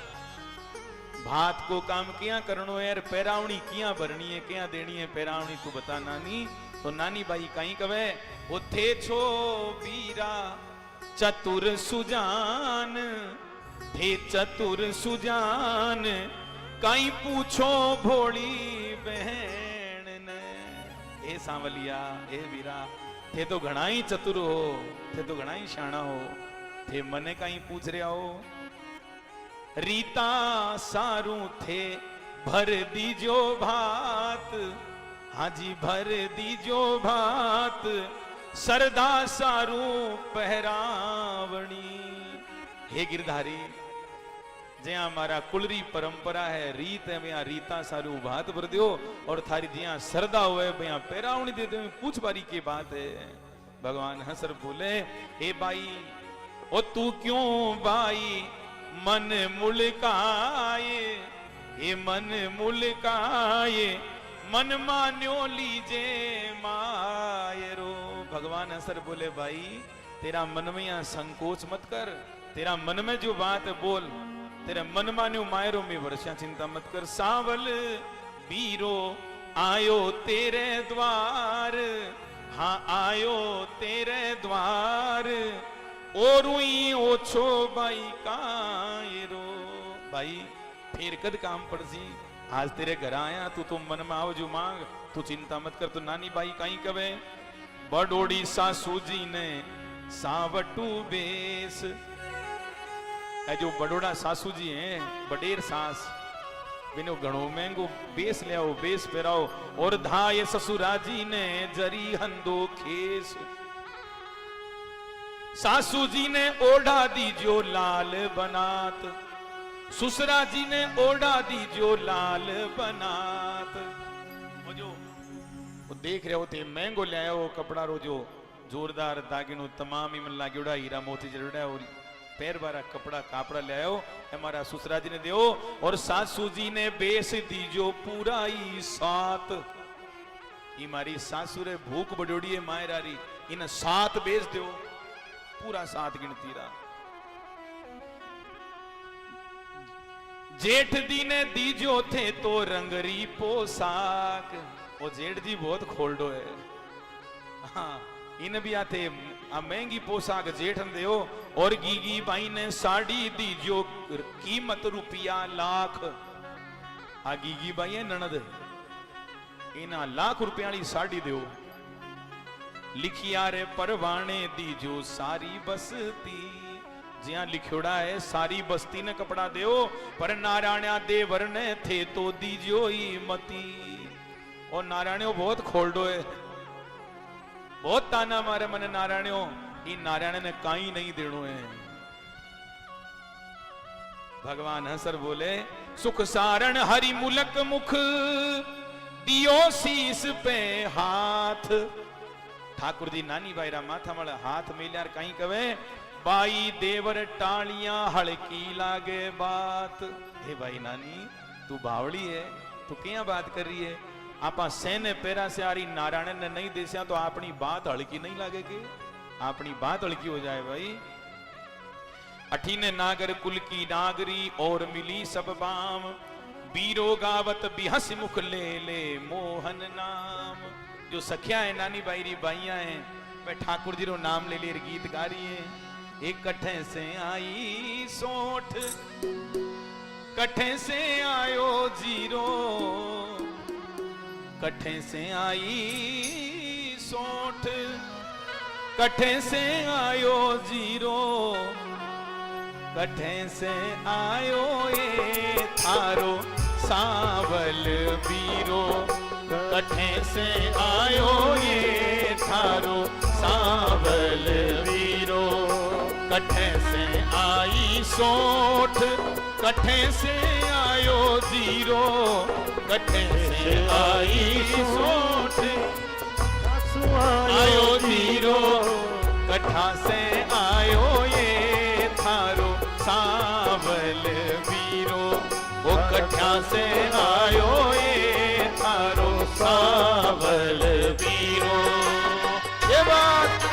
भात को काम किया करनो यार पहरावणी किया भरनी है क्या देनी है पहरावणी तू बता नानी तो नानी बाई कहीं कवे वो थे छो बीरा चतुर सुजान थे चतुर सुजान कहीं पूछो भोली बहन ने ए सांवलिया ए वीरा थे तो घणा ही चतुर हो थे तो घणा ही शाणा हो थे मने कहीं पूछ रहा हो रीता सारू थे भर दीजो भात हाँ जी भर दीजो भात सरदा सारू पहरावणी हे गिरधारी ज्या हमारा कुलरी परंपरा है रीत है भैया रीता सारू भात भर दियो और थारी जिया सरदा हुए भैया पहरावणी दे दो पूछ बारी की बात है भगवान हंसर बोले हे बाई ओ तू क्यों बाई मन मुलकाए हे मन मुलकाए मन मान्यो लीजे मायरो भगवान असर बोले भाई तेरा मन में यहाँ संकोच मत कर, तेरा मन में जो बात है बोल, तेरे मन मान्यो मायरो में वर्षा चिंता मत कर। सावल बीरो आयो तेरे द्वार, हाँ आयो तेरे द्वार, और ओछो भाई कायरो। भाई फिर कद काम पड़ सी, आज तेरे घर आया तू तो मन में आओ जो मांग, तू चिंता मत कर। तो नानी बाई कहीं कवे बडोड़ी सासू जी ने सावटू बेस, जो बडोड़ा सासू जी हैं बडेर सास, बिनो घणो महंगो बेस ले आओ, बेस पहराओ। और धाये ससुरा जी ने जरी हंदो खेस, सासू जी ने ओढ़ा दीजो लाल बनात, ससुरा जी ने ओढ़ा दीजो लाल बनात। वो जो वो देख रहे होते महंगो ले आओ कपड़ा रो, जो जोरदार दागिनो तमाम ही मन लागेड़ा हीरा मोती जड़ड़ा, और पैर बारा कपड़ा कापड़ा ले आओ हमारा ससुरा जी ने दो। और सासू जी ने बेस दीजो पूरा ही सात, ये मारी सासू रे भूख बडोड़ी है मायरारी, इन सात बेस दो, पूरा सात गिनती रहा। जेठ दी ने दीजो थे तो रंगरी पोशाक, वो जेठ जी बहुत खोल्डो है, हाँ इन भी आते महंगी पोशाक जेठन दे। और गीगी बाई ने साड़ी दीजो कीमत रुपया लाख, आ गीगी बाई है ननद, इना लाख रुपया वाली साड़ी दो। लिखिया रे परवाने दीजो सारी बसती, जिया लिखोड़ा है सारी बस्ती ने कपड़ा दो। पर नारायणा देवर ने थे तो दीजो ही मती, और नारायणो बहुत खोल्डो है, बहुत ताना मारे मने नारायणो, इन नारायण ने काई नहीं देनो है। भगवान हंसर बोले सुख सारण हरि मुलक मुख, दियो शीस पे हाथ। ठाकुर जी नानी बाई रा माथा मल हाथ मिल्यार कहीं कवे बाई देवर टालियां हड़की लागे बात। हे भाई नानी तू बावड़ी है, तू क्या बात कर रही है, आपा सेने पेरा से आ रही नारायण ने नहीं देसिया तो अपनी बात हड़की नहीं लागेगी, अपनी बात हड़की हो जाए भाई। अठीने नागर कुल की नागरी और मिली सब बाम, बीरो गावत बिहस मुख ले ले मोहन नाम। जो सखिया है नानी बाईरी बाइया है वे ठाकुर जी रो नाम ले ले गीत गा रही है। एक कठे से आई सोठ, कठे से आयो जीरो, कठे से आई सोठ, कठे से आयो जीरो, कठे से आयो ये थारो सावल बीरो, कठे से आयो ये थारो सावल बीरो। कठे से आई सोठ, कठे से आयो जीरो, कठे से आई सोठ, आयो जीरो, कठा से आयो ये थारो सावल बीरो। वो कठा से आयो ये थारो सावल बीरो। ये बात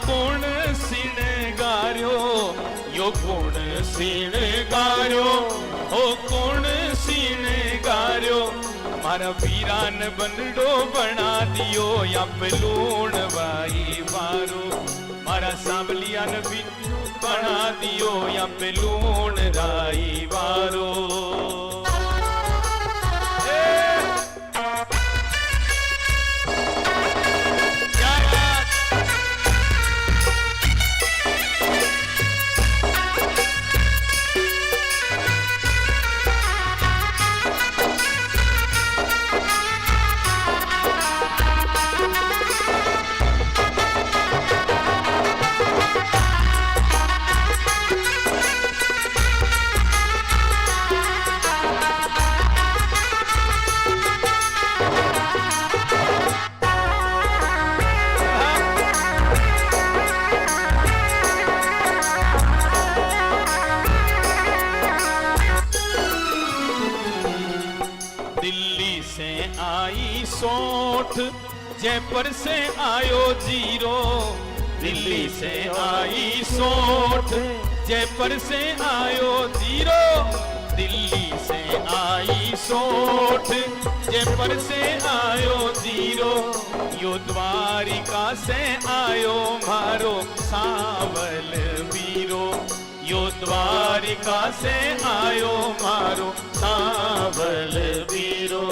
गुण सिणगार्यो, यो गुण सिणगार्यो, ओ गुण सिणगार्यो। मारा वीरान बनडो बना दियो या पेलूण भाई वारो, मारा सांवलिया ने भी बना दियो या पेलूण राई वारो। जयपुर से आयो जीरो, दिल्ली से आई सोठ। जयपुर से आयो जीरो, दिल्ली से आई सोठ। जयपुर से आयो जीरो, यो द्वारिका से आयो मारो सावल वीरो। यो द्वारिका से आयो मारो सावल वीरो।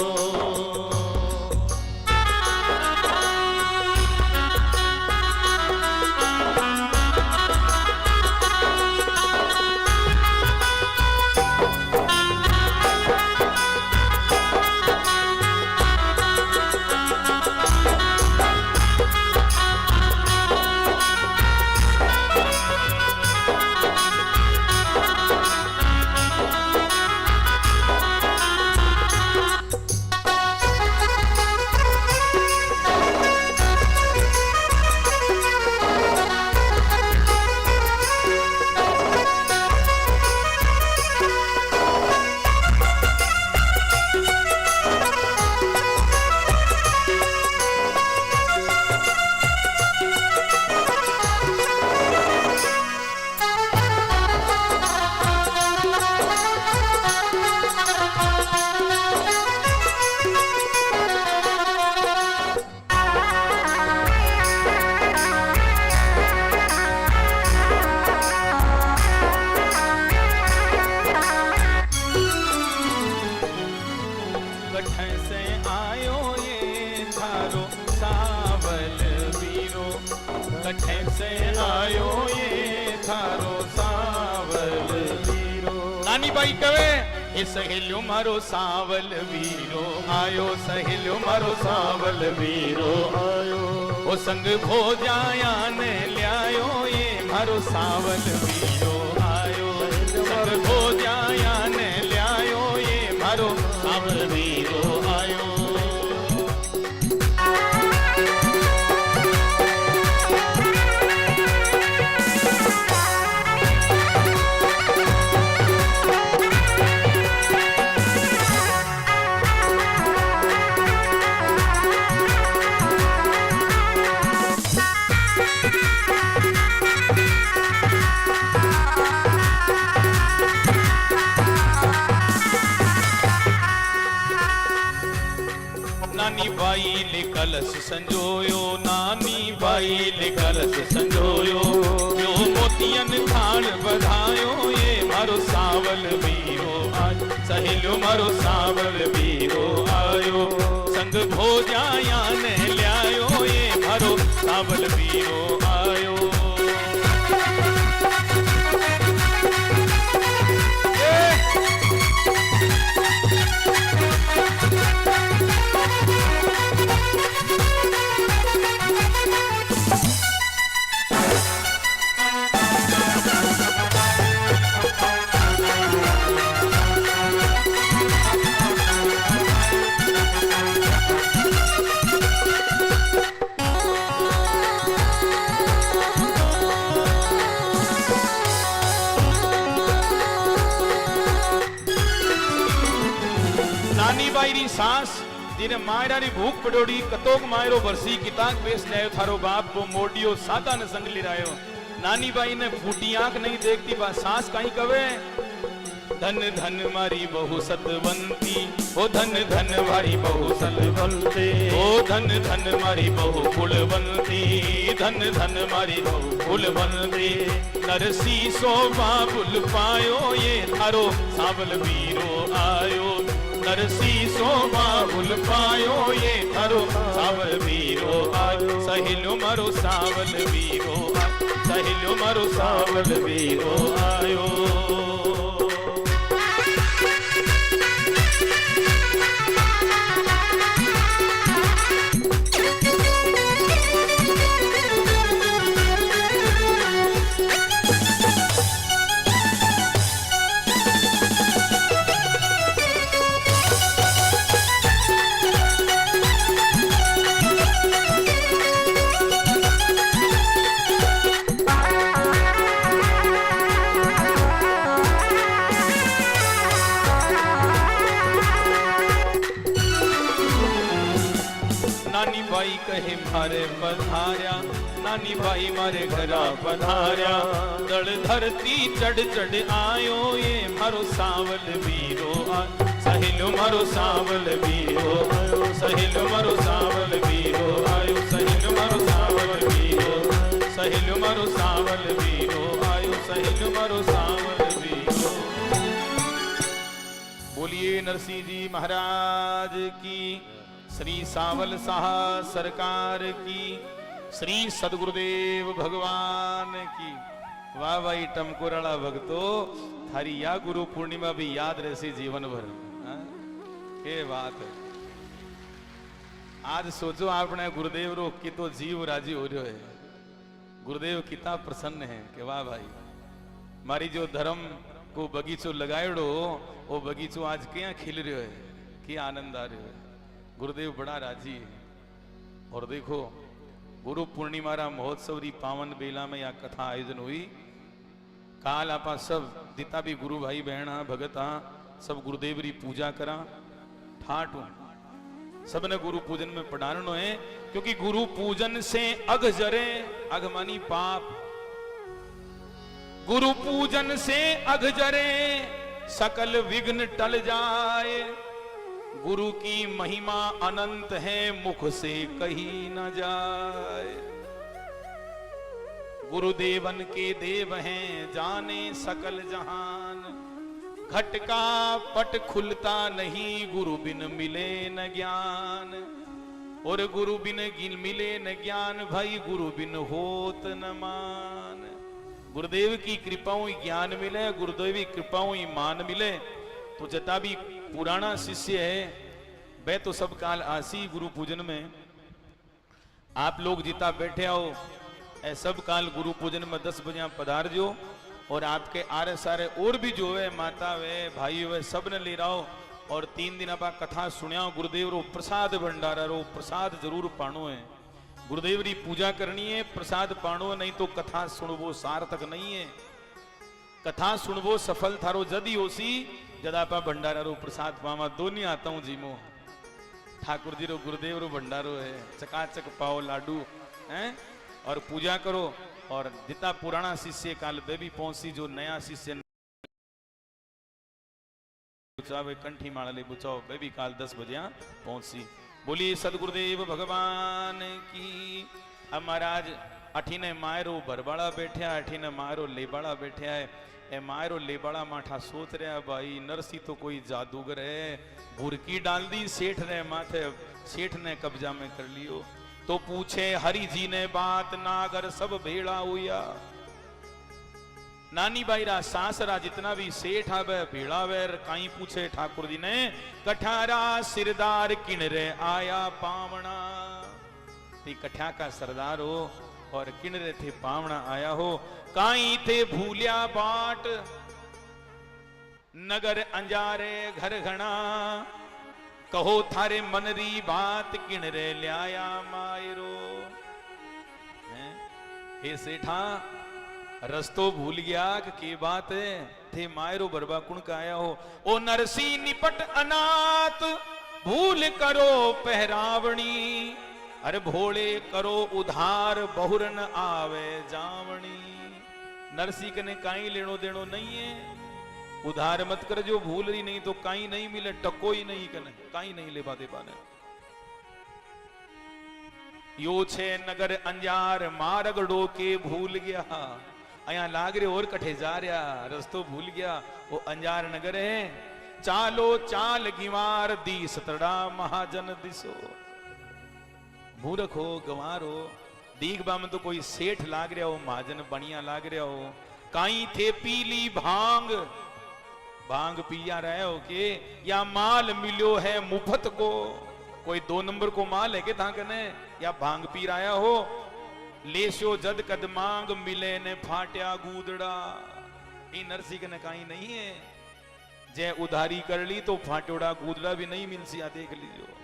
भाई कवे हे सहेलियो मारो सावल वीरो आयो, सहेलियो मारो सावल वीरो आयो। ओ संग भोजाया ने ल्यायो ये मारो सावल वीरो आयो। संग भोजाया ने ल्यायो ये मारो सावल वीरो आयो। नानी बाई ले कलश संजोयो, नानी बाई ले कलश संजोयो। यो मोतियन खान बधायो ये मारो सावल वीरो आयो। सहेलियो मारो सावल वीरो आयो। संग भोजाया ने ल्यायो ये मारो सावल वीरो आयो। नानी बाई री सास जिने मायरा री भूख पड़ोड़ी कतोक मायरो बरसी किताक बेस लायो थारो बाप वो मोडियो सादा ने संग लिरायो। नानी बाई ने फूटी आंख नहीं देखती बा सास कहीं कवे धन धन मारी बहु सतवंती, ओ धन धन मारी बहु सलवंती। ओ धन धन मारी बहु कुलवंती, धन धन मारी बहु कुलवंती। नरसी शोभा बुल पायो ये थारो सावल वीरो आयो। नरसी शोभा बुल पायो ये थारो सावल वीरो आयो। सहेलियो मारो सावल वीरो आयो। सहेलियो मारो सावल वीरो आयो। कहे मारे पधार्या, नानी भाई मारे घरा पधार्या। दड़ धरती चढ़ चढ़ आयो, ये मारो सावल वीरो सहेलो मारो सावल वीरो आयो, सहेलो मारो सावल वीरो आयो, सहेलो मारो सावल वीरो, सहेलो मारो सावल वीरो आयो, सहेलो मारो सावल वीरो। बोलिए नरसिंह जी महाराज की, श्री सावल शाह सरकार की, श्री सदगुरुदेव भगवान की। वाह भाई टमकोराला भक्तो, थारी या गुरु पूर्णिमा भी याद रहसी जीवन भर। के बात है। आज सोचो आपने गुरुदेव रो की तो जीव राजी हो रहे है। गुरुदेव कितना प्रसन्न है कि वाह भाई मारी जो धर्म को बगीचो लगाएड़ो, वो बगीचो आज क्या खिल रहे है, क्या आनंद आ रहे है। गुरुदेव बड़ा राजी है। और देखो गुरु पूर्णिमा रा महोत्सव री पावन बेला में या कथा आयोजन हुई। काल आपा सब जितना भी गुरु भाई बहन भगत सब गुरुदेव री पूजा करा ठाटू सबने गुरु पूजन में पढ़ानो है, क्योंकि गुरु पूजन से अघ जरे, अघ मानी पाप। गुरु पूजन से अघ जरे, सकल विघ्न टल जाए। गुरु की महिमा अनंत है, मुख से कही न जाए। गुरुदेवन के देव हैं, जाने सकल जहान। घट का पट खुलता नहीं, गुरु बिन मिले न ज्ञान। और गुरु बिन मिले न ज्ञान, भाई गुरु बिन होत न मान। गुरुदेव की कृपाओं ही ज्ञान मिले, गुरुदेव की कृपाओं ही मान मिले। तो जितना भी पुराना शिष्य है वह तो सब काल आसी गुरु पूजन में। आप लोग जितना बैठे आओ ऐ सब काल गुरु पूजन में 10 बजे पधार जो। और आपके आरे सारे और भी जो है माता वे भाई वे सब ने ले रहो। और 3 दिन आप कथा सुनिया गुरुदेव रो प्रसाद भंडारा रो प्रसाद जरूर पानो है। गुरुदेव री पूजा करनी है, प्रसाद पानो, नहीं तो कथा सुनवो सार्थक नहीं है। कथा सुनवो सफल थारो जदी होसी जद आप भंडारा रो प्रसाद पावा। दोनी आता हूं जीमो ठाकुर जी रो गुरुदेव रो भंडारो है, चकाचक पाओ लाडू हैं और पूजा करो। और जितना पुराना शिष्य काल बेबी पहुंची, जो नया शिष्य कंठी माड़े बुचाओ बेबी काल 10 बजे पहुंची। बोलिए सदगुरुदेव भगवान की। अब महाराज अठीने मायरो बरबाड़ा बैठा, अठीने मायरो लेबाड़ा बैठा है। ए मायरो लेबाड़ा माठा सोच रहा भाई नरसी तो कोई जादूगर है, भुरकी डाल दी सेठ ने माथे, सेठ ने कब्जा में कर लियो। तो पूछे हरि जी ने बात, नागर सब भेड़ा हुआ। नानी भाई रा सासरा जितना भी सेठ आवे भेड़ा वेर काई पूछे ठाकुर जी ने, कठारा सिरदार किणरे आया पावना। कठा का सरदार हो और किणरे थे पावना आया हो। काई थे भूलिया बाट, नगर अंजारे घर घना। कहो थारे मनरी बात, किणरे ल्याया मायरो। हे सेठा रस्तो भूल गया कि के बात है, थे मायरो बरबा कुण का आया हो। ओ नरसी निपट अनाथ, भूल करो पहरावणी। अरे भोले करो उधार, बहुरन आवे जावणी। नरसी कने काई लेनो देनो नहीं है, उधार मत कर जो भूल रही नहीं तो काई नहीं मिले, टको ही नहीं कने काई नहीं ले बाते पाने। यो छे नगर अंजार, मारगड़ो के भूल गया। अया लाग रे और कठे जा रहा, रस्तो भूल गया। वो अंजार नगर है, चालो चाल गिवार, दी सतड़ा महाजन दिसो। मूर्ख हो गंवार हो, दीग बा में तो कोई सेठ लाग रहा हो, महाजन बढ़िया लाग रहा हो। काई थे पीली भांग, भांग पिया रहे हो के, या माल मिलो है मुफ्त को। कोई 2 नंबर को माल है के था कने, या भांग पी रहा हो। लेशो जद कद मांग, मिले ने फाट्या गूदड़ा। इन नरसी कने काई नहीं है, जे उधारी कर ली तो फाटोड़ा गूदड़ा भी नहीं मिल सिया। देख लीजिए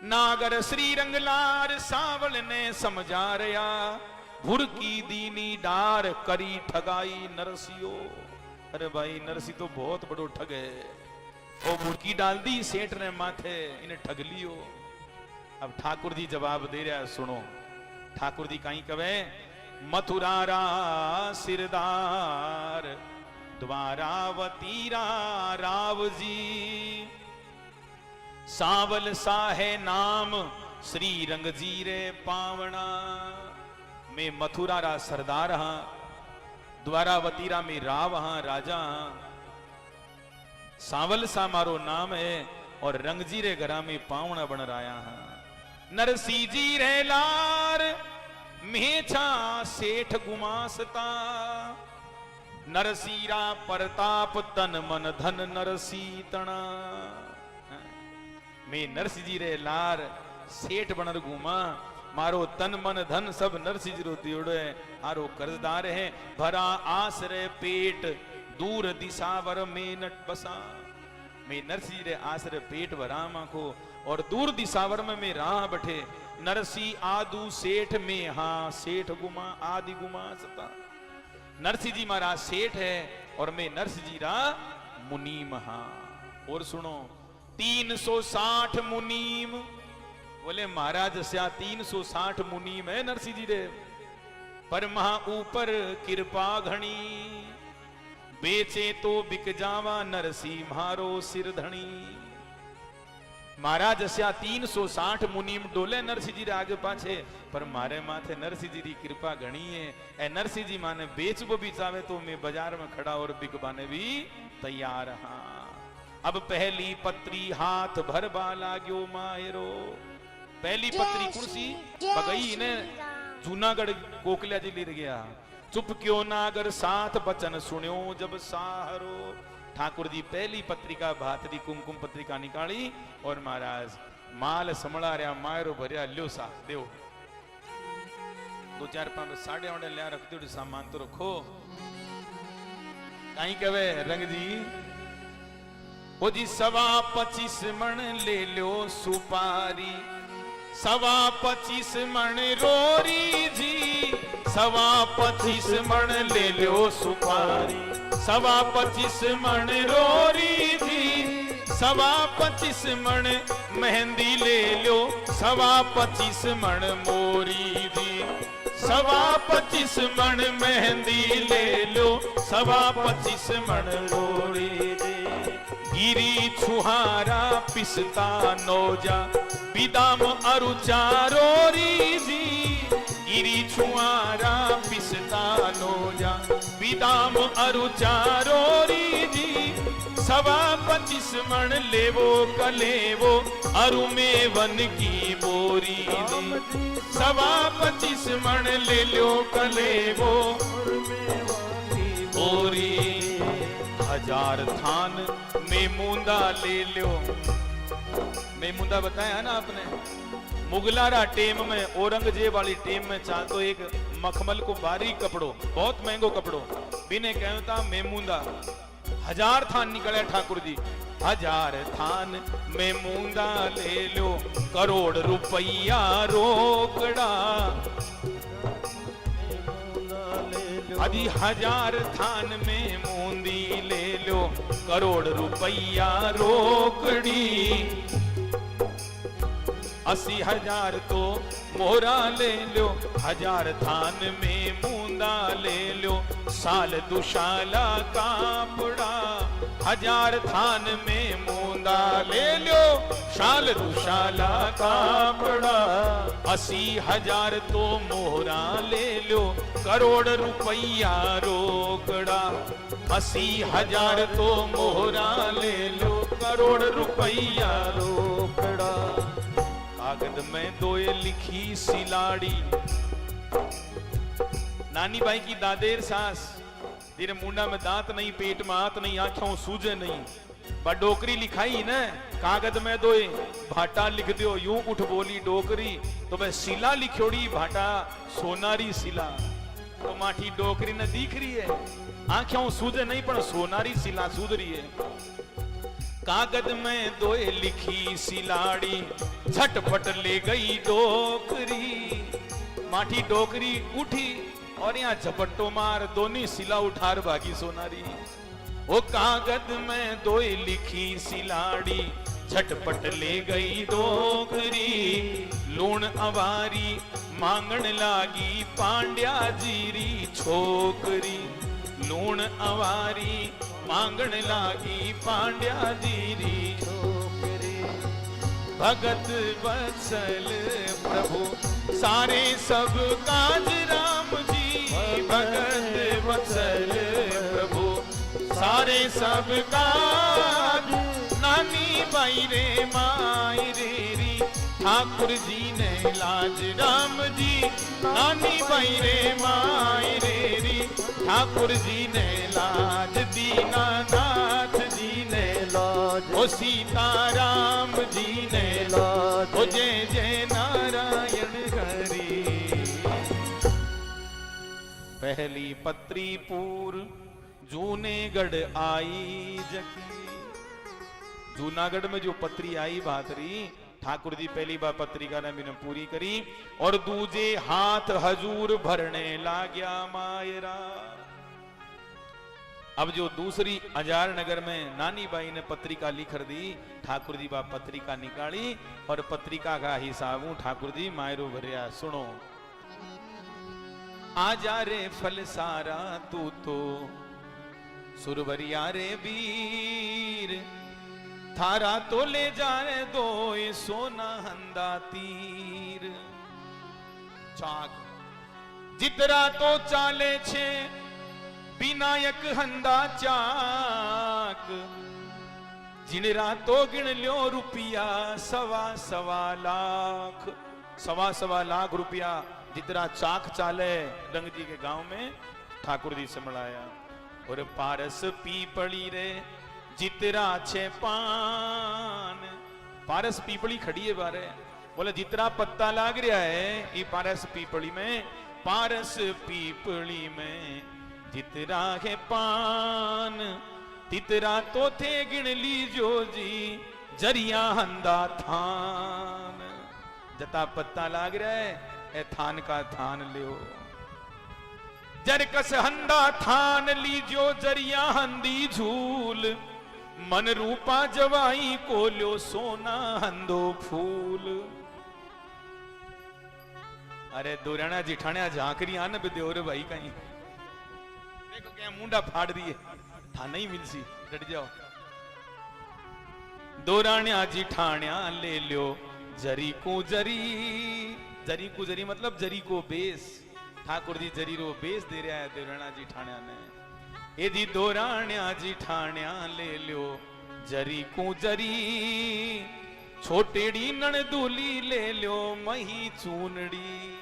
नागर श्री रंगलार, सावल ने समझा रहा। भुरकी दीनी डार, करी ठगाई नरसियो। अरे भाई नरसी तो बहुत बड़ो ठग है। ओ भुरकी डाल दी सेठ ने माथे, इन्हें ठग लियो। अब ठाकुर जी जवाब दे रहा है, सुनो। ठाकुर जी कहीं कवे, मथुरा रा सिरदार द्वारावतीरा राव जी, सावल साहे नाम श्री रंग जी रे पावना। मैं मथुरा रा सरदार हां, द्वारावतीरा में राव हां, राजा हां। सावल सा मारो नाम है और रंगजी रे घरा में पावना बन राया हां। नरसी जी रे लार मेछा सेठ गुमासता, नरसीरा प्रताप तन मन धन नरसी तना। मैं नरसी जी रे लार सेठ बनर घूमा, मारो तन मन धन सब नरसी जी रो दियोड़ो है। आरो कर्जदार है, भरा आश्रय पेट दूर दिशावर में नट बसा। मैं नरसी रे आश्रय पेट भरामा को और दूर दिशावर में मैं राह बैठे। नरसी आदू सेठ में हाँ सेठ गुमा आदि गुमा सता। नरसी जी महाराज सेठ है और मैं नरसी जी रा मुनीम हाँ। और सुनो, 360 मुनीम, बोले महाराज स्या 360 मुनीम है नरसी जी रे, पर महा ऊपर कृपा घणी, बेचे तो बिक जावा नरसी मारो सिर धणी। महाराज स्या 360 मुनीम डोले नरसी जी रे आगे पाछे, पर मारे माथे नरसी जी री कृपा घणी है। ए नरसी जी माने बेचबो भी चाहे तो मैं बाजार में खड़ा और बिकबाने भी तैयार हाँ। अब पहली पत्री हाथ भरबा लाग्यो मायरो। पहली पत्री कुर्सी बगई ने जूनागढ़ कोकलिया जी लिर गया। चुप क्यों नागर साथ बचन सुन्यो जब साहरो। ठाकुर जी पहली पत्रिका भातरी कुमकुम पत्रिका निकाली और महाराज माल समला रहा मायरो भरिया ल्यो सा देव 2-4-5 साढ़े ओंडे लिया रख दो सामान तो रखो। कहीं कवे रंग जी वो जी 25 मण ले लो सुपारी, 25 मण रोरी जी, 25 मण ले लो सुपारी, 25 मण रोरी जी, 25 मण मेहंदी ले लो, 25 मण मोरी जी, 25 मण मेहंदी ले लो, 25 मण रोरी जी। गिरी छुहारा पिसता नौजा बिदाम अरुचारोरी जी, गिरी छुहारा पिसता नौजा बिदाम अरुचारोरी जी। 25 मण लेवो कलेवो अरु में वन की बोरी जी, 25 मण ले लो कलेवो बोरी। 1000 थान में मूंदा ले लो। मैं मूंदा बताया ना आपने, मुगलारा टेम में औरंगजेब वाली टेम में चाह तो एक मखमल को बारीक कपड़ो बहुत महंगो कपड़ो बिने कहता मैं मूंदा। 1000 थान निकले ठाकुर जी। 1000 थान में मूंदा ले लो, करोड़ रुपया रोकड़ा। अभी 1000 थान में मूंदी ले लो, करोड़ रुपया रोकड़ी। 80,000 तो मोहरा ले लो, 1000 थान में मूंदा ले लो, साल दुशाला कापड़ा। 1000 थान में मूंदा ले लो, साल दुशाला कापड़ा। 80,000 तो मोहरा ले लो, करोड़ रुपया रोकड़ा। 80,000 तो मोहरा ले लो, करोड़ रुपया रोकड़ा। कागज में दोए लिखी सिलाड़ी। नानी भाई की दादेर सास, तेरे मुंडा में दांत नहीं, पेट में हाथ नहीं, आंखों सूझे नहीं, पर डोकरी लिखाई न कागज में दोए भाटा लिख दियो। यूं उठ बोली डोकरी तो वह सिला लिखोड़ी भाटा सोनारी सिला। तो माठी डोकरी न दिख रही है, आंखों सूझे नहीं पर सोनारी सिला सूझ रही है। कागज में दोए लिखी सिलाड़ी, झटपट ले गई डोकरी। माठी डोकरी उठी और यहाँ झपट्टो मार दोनी सिला उठार भागी सोनारी। वो कागज में दोए लिखी सिलाड़ी, झटपट ले गई डोकरी, लूण अवारी मांगण लागी पांड्या जीरी छोकरी। लूण अवारी मांगण लागी पांड्या जीरी छोकरी। भगत वत्सल प्रभु सारे सब काज राम जी। भगत वत्सल प्रभु सारे सब काज, नानी बाई रे माई रे ठाकुर जी ने लाज राम जी। नानी बाई रे माई रे ठाकुर जी ने लाज, दीनानाथ जी ने लाज, ओ सीताराम जी ने लाज, ओ जय जय नारायण हरि। पहली पत्री पूर जूनेगढ़ आई जकी। जूनागढ़ में जो पत्री आई भातरी, ठाकुर जी पहली बार पत्रिका ने मैंने पूरी करी और दूजे हाथ हजूर भरने लाग्या मायरा। अब जो दूसरी हजार नगर में नानी बाई ने पत्रिका लिख दी, ठाकुर जी बा पत्रिका निकाली और पत्रिका का हिसाब ठाकुर जी मायरो भरिया। सुनो, आजा रे फल सारा तू तो सुरवरिया रे वीर, थारा तो ले जाने दो सोना हंदा तीर। चाक जितरा तो चाले छे विनायक हंदा चाक, जिनरा तो गिन लियो रुपया सवा सवा लाख। सवा सवा लाख रुपया जितना चाक चाले रंग जी के गांव में ठाकुर जी से मिलाया। और पारस पीपली रे जितरा छे पान। पारस पीपली खड़ी है बारे, बोले जितना पत्ता लाग रहा है ये पारस पीपली में, पारस पीपली में जितरा है पान, तितरा तो थे गिन लीजो जी जरिया हंदा थान। जता पत्ता लाग रहा है ए थान का थान लियो, जरकस हंदा थान लीजो जरिया हंदी झूल, मन रूपा जवाई को लो सोना हंदो फूल। अरे दोराना जिठाणिया झांकरी आन भी देवर भाई कहीं देखो क्या मुंडा फाड़ दिए था नहीं मिलसी, डट जाओ। दोराणिया जिठाणिया ले लो जरी को जरी। जरी को जरी मतलब जरी को बेस, ठाकुर जी जरी रो बेस दे रहा है दोराणा जिठाणिया ने। ए जी दोराणिया जिठाणिया ले लो जरी को जरी, छोटेड़ी नणदूली ले लो मही चूनड़ी।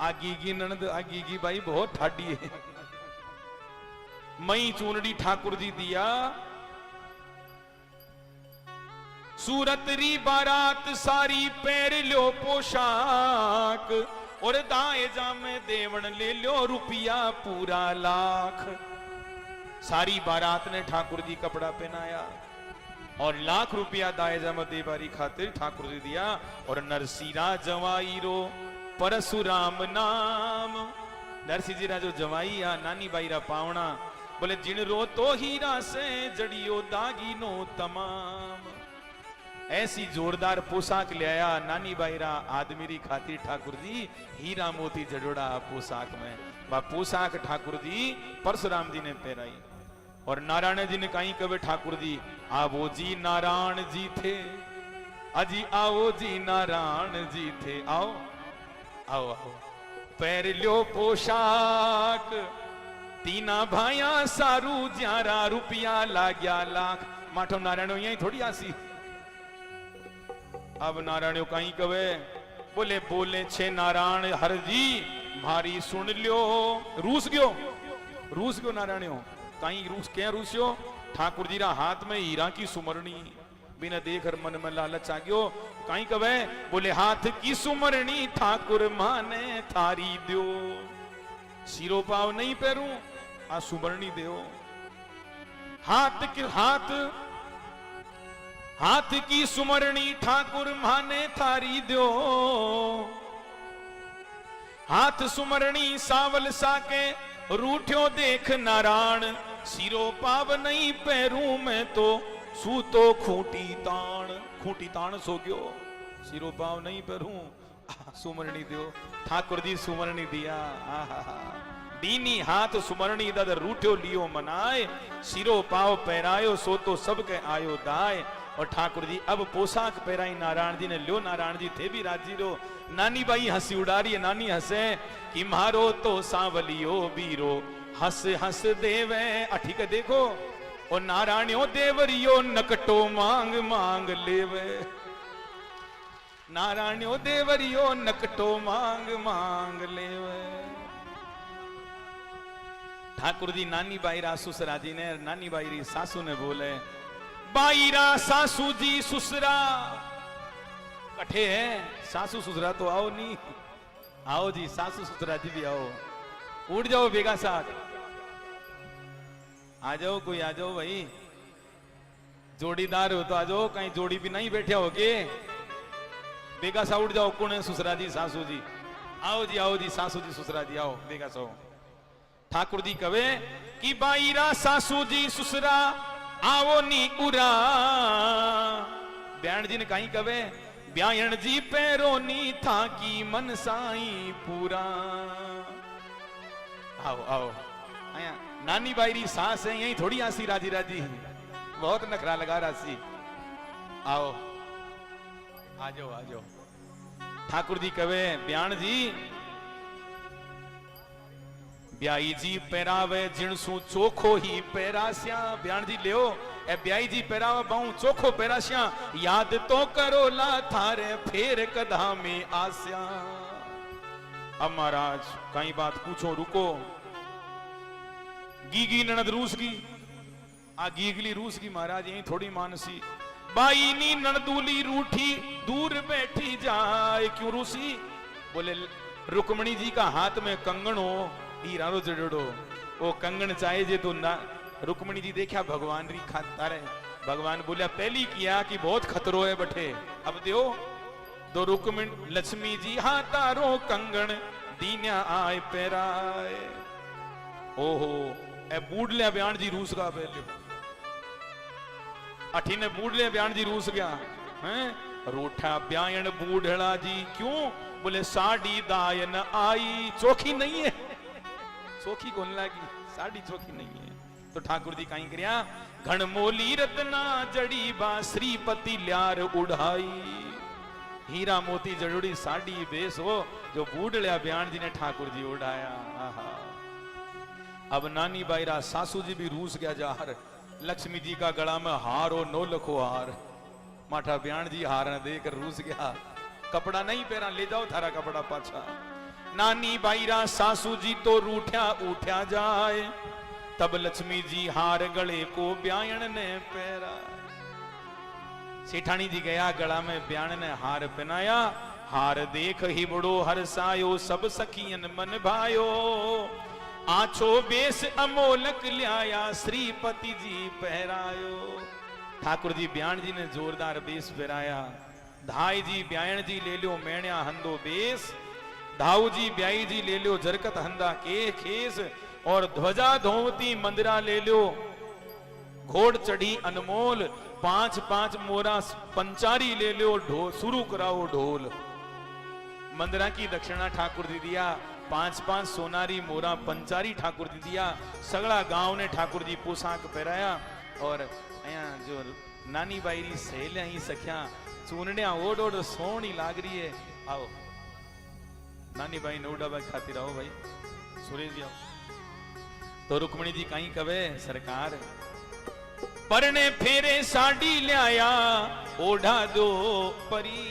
आगी की नणद आगी की भाई बहुत ठाडी है। मई चूनड़ी ठाकुर जी दिया, सूरत री बारात सारी पैर लो पोशाक, और दाए जामे देवण ले लो रुपया पूरा लाख। सारी बारात ने ठाकुर जी कपड़ा पहनाया और लाख रुपया दाए जामे देवारी खातिर ठाकुर जी दिया। और नरसीरा जवाई रो परशुराम नाम। नरसी जी रा जो जवाई आ नानी बाई रा पावना, बोले जिन रो तो हीरा से जड़ियो दागी नो तमाम। ऐसी जोरदार पोशाक ले आया नानी बाईरा आदमीरी खातिर ठाकुर जी, हीरा मोती जड़ोड़ा पोशाक में। वह पोशाक ठाकुर जी परशुराम जी ने पहनाई। और नारायण जी ने कहीं कहे ठाकुर जी आवो जी नारायण जी थे, अजी आओ जी नारायण जी थे, आओ आओ आओ। पैर लो पोशाक तीना भाया सारू ज्यारा रुपया लाग्या लाख। माठो नारायण यही थोड़ी आसी। अब नारायण कहीं कवे, बोले बोले छे नारायण हर जी मारी सुन लियो। रूस गयो नारायण कहीं रूस क्या रूसियो। ठाकुर जी रा हाथ में हीरा की सुमरणी, बिना देख मन में लालच आ गयो। कहीं कवे, बोले हाथ की सुमरणी ठाकुर माने थारी दियो। सिरो पाव नहीं पैरू आ सुमरणी दियो। हाथ की सुमरणी ठाकुर माने थारी दो। हाथ सुमरणी सावल साके रूठ्यो देख नारायण, सिरो पाव नहीं पैरू में तो सूतो खूंटी ताण सो गयो सिरो पाव नहीं परूं सुमरणी दियो ठाकुर जी सुमरणी दिया दीनी हाथ सुमरणी दद रूठो लियो मनाए सिरो पाव पहरायो सो तो सबके आयो दाए। और ठाकुर जी अब पोशाक पहराई नारायण जी ने लियो नारायण जी थे भी राजी रो। नानी बाई हंसी उड़ा रही है नानी हंसे कि मारो तो सांवलियो बीरो हंस हंस देवे ठीक है देखो और नारायणियो देवरियो नकटो मांग मांग लेवे नारायणियो देवरियो नकटो मांग मांग लेवे। ठाकुर जी नानी बाईरा सुसरा जी ने नानी बाईरी सासू ने बोले बाईरा सासू जी सुसरा कठे है सासू सुसरा तो आओ नहीं आओ जी सासू सुसरा जी भी आओ उठ जाओ बेगा साथ आ जाओ कोई आ जाओ भाई जोड़ीदार हो तो आ जाओ कहीं जोड़ी भी नहीं बैठे हो के बेगा सा उठ जाओ कौन है सुसरा जी सासू जी आओ जी सासू जी सुसरा जी आओ बेगा सो। ठाकुर जी कवे कि बाईरा सासू जी सुसरा आओ नी उरा ब्याण जी ने कहीं कवे ब्यायण जी पैरो नी था की मन साई पूरा आओ आओ आया नानी बाईरी सास है यही थोड़ी आसी राजी राजी बहुत नखरा लगा रासी आओ आ जाओ ठाकुर जी कवे ब्याण जी ब्याई जी पैरावे जिणसू चोखो ही पैरास्या ब्याण जी लियो ए ब्याई जी पैरावे बाऊ चोखो पैरास्या याद तो करो ला थारे फेर कदा में आस्या। अब महाराज कई बात पूछो रुको गीगी ननद रूस की आ गीगली रूस की महाराज यही थोड़ी मानसी बाई नी ननदूली रूठी दूर बैठी जाए क्यों रूसी बोले रुक्मणी जी का हाथ में कंगन हो हीरा रो जड़ो वो कंगन चाहे जे तो ना रुक्मणी जी देखा भगवान री खाता रहे भगवान बोलिया पहली किया कि बहुत खतरो है बठे अब दियो दो रुक्मणी लक्ष्मी जी हाथारो कंगन दीन्या आए पैराए ओहो ए बूढ़ बयान जी रूस का पहले अठी ने बूढ़ बयान जी रूस गया हैं रूठा ब्यायन बूढ़ड़ा जी क्यों बोले साड़ी दायन आई चोखी नहीं है चोखी कौन लागी साड़ी चोखी नहीं है तो ठाकुर जी कहीं करिया घनमोली रत्ना जड़ी बा श्रीपति ल्यार उड़ाई हीरा मोती जड़ुड़ी साड़ी बेस हो जो बूढ़ड़ा बयान जी ने ठाकुर जी उड़ाया। अब नानी बाईरा सासू जी भी रूस गया जार लक्ष्मी जी का गला में हार हो नो लखो हार माठा बयान जी हार न देकर रूस गया कपड़ा नहीं पहरा ले जाओ थारा कपड़ा पाछा। नानी बाईरा सासू जी तो रूठा उठा जाए तब लक्ष्मी जी हार गले को ब्यायण ने पहरा सेठानी जी गया गला में ब्याण ने हार पहनाया हार देख ही बड़ो हरसायो सब सखियन मन भायो आछो बेस अमोलक ल्याया श्रीपति जी पहरायो। ठाकुर जी ब्याण जी ने जोरदार बेस पहराया धाई जी ब्यायण जी ले लो मेण्या हंदो बेस धाऊ जी ब्याई जी ले लो जरकत हंदा के खेस और ध्वजा धोवती मंदिरा ले लो घोड़ चढ़ी अनमोल पांच पांच मोरा पंचारी ले लो शुरू कराओ ढोल मंदिरा की दक्षिणा ठाकुर जी दिया पांच पांच सोनारी मोरा पंचारी ठाकुर जी दिया सगड़ा गांव ने ठाकुर जी पोशाक पहराया और अया जो नानी बाईरी सहेलिया ही सख्या चूनड़िया ओड ओड सोहनी लाग रही है आओ नानी बाई नोडा बाई खाती रहो भाई सुरेश जी आओ तो रुक्मणी जी कहीं कवे सरकार परने फेरे साड़ी लिया ओढ़ा दो परी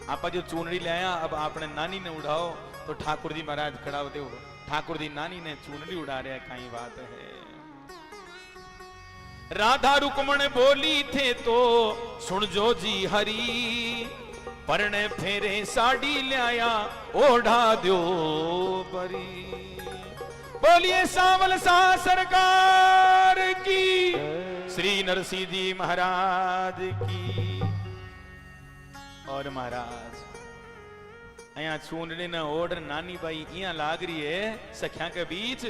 आप जो चूनड़ी लाया अब आपने नानी ने उड़ाओ तो ठाकुर जी महाराज खड़ा होते हो ठाकुर जी नानी ने चूनड़ी उड़ा रहे कहीं बात है। राधा रुक्मण बोली थे तो सुन जो जी हरी परने फेरे साड़ी लाया ओढ़ा दो परी बोलिए सावल सा सरकार की श्री नरसिंह जी महाराज की। और महाराज अया चूनड़ी ने ओढ़ नानी बाई इया लाग रही है सख्या के बीच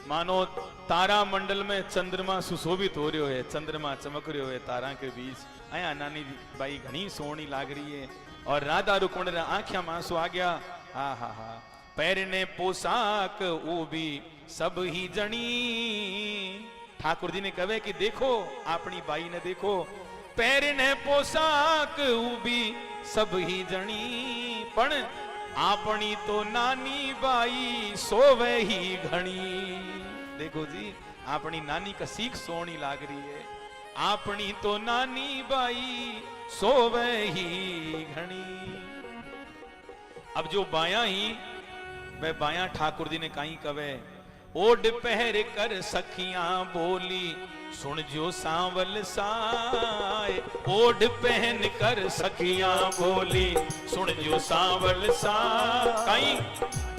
मानो तारा मंडल में चंद्रमा सुशोभित हो रही है, चंद्रमा चमक रही है तारा के बीच। अया नानी बाई घनी सोहनी लाग रही है और राधा रुक्मणी रा आंखिया में आंसू आ गया। हा हा हा पहरने पोशाक वो भी सब ही जनी। ठाकुर जी ने कहे कि देखो अपनी बाई ने देखो, पहरने पोशाक वो भी सब ही जनी, पण अपनी तो नानी बाई सोवे ही घनी। देखो जी अपनी नानी का सीख सोनी लाग रही है, अपनी तो नानी बाई सोवे ही घनी। अब जो बाया ही वह बाया ठाकुर जी ने कहीं कवे, ओड पहर कर सखियां बोली सुन जो सांवल साए। ओढ़ पहन कर सखियां बोली सुन जो सांवल साए।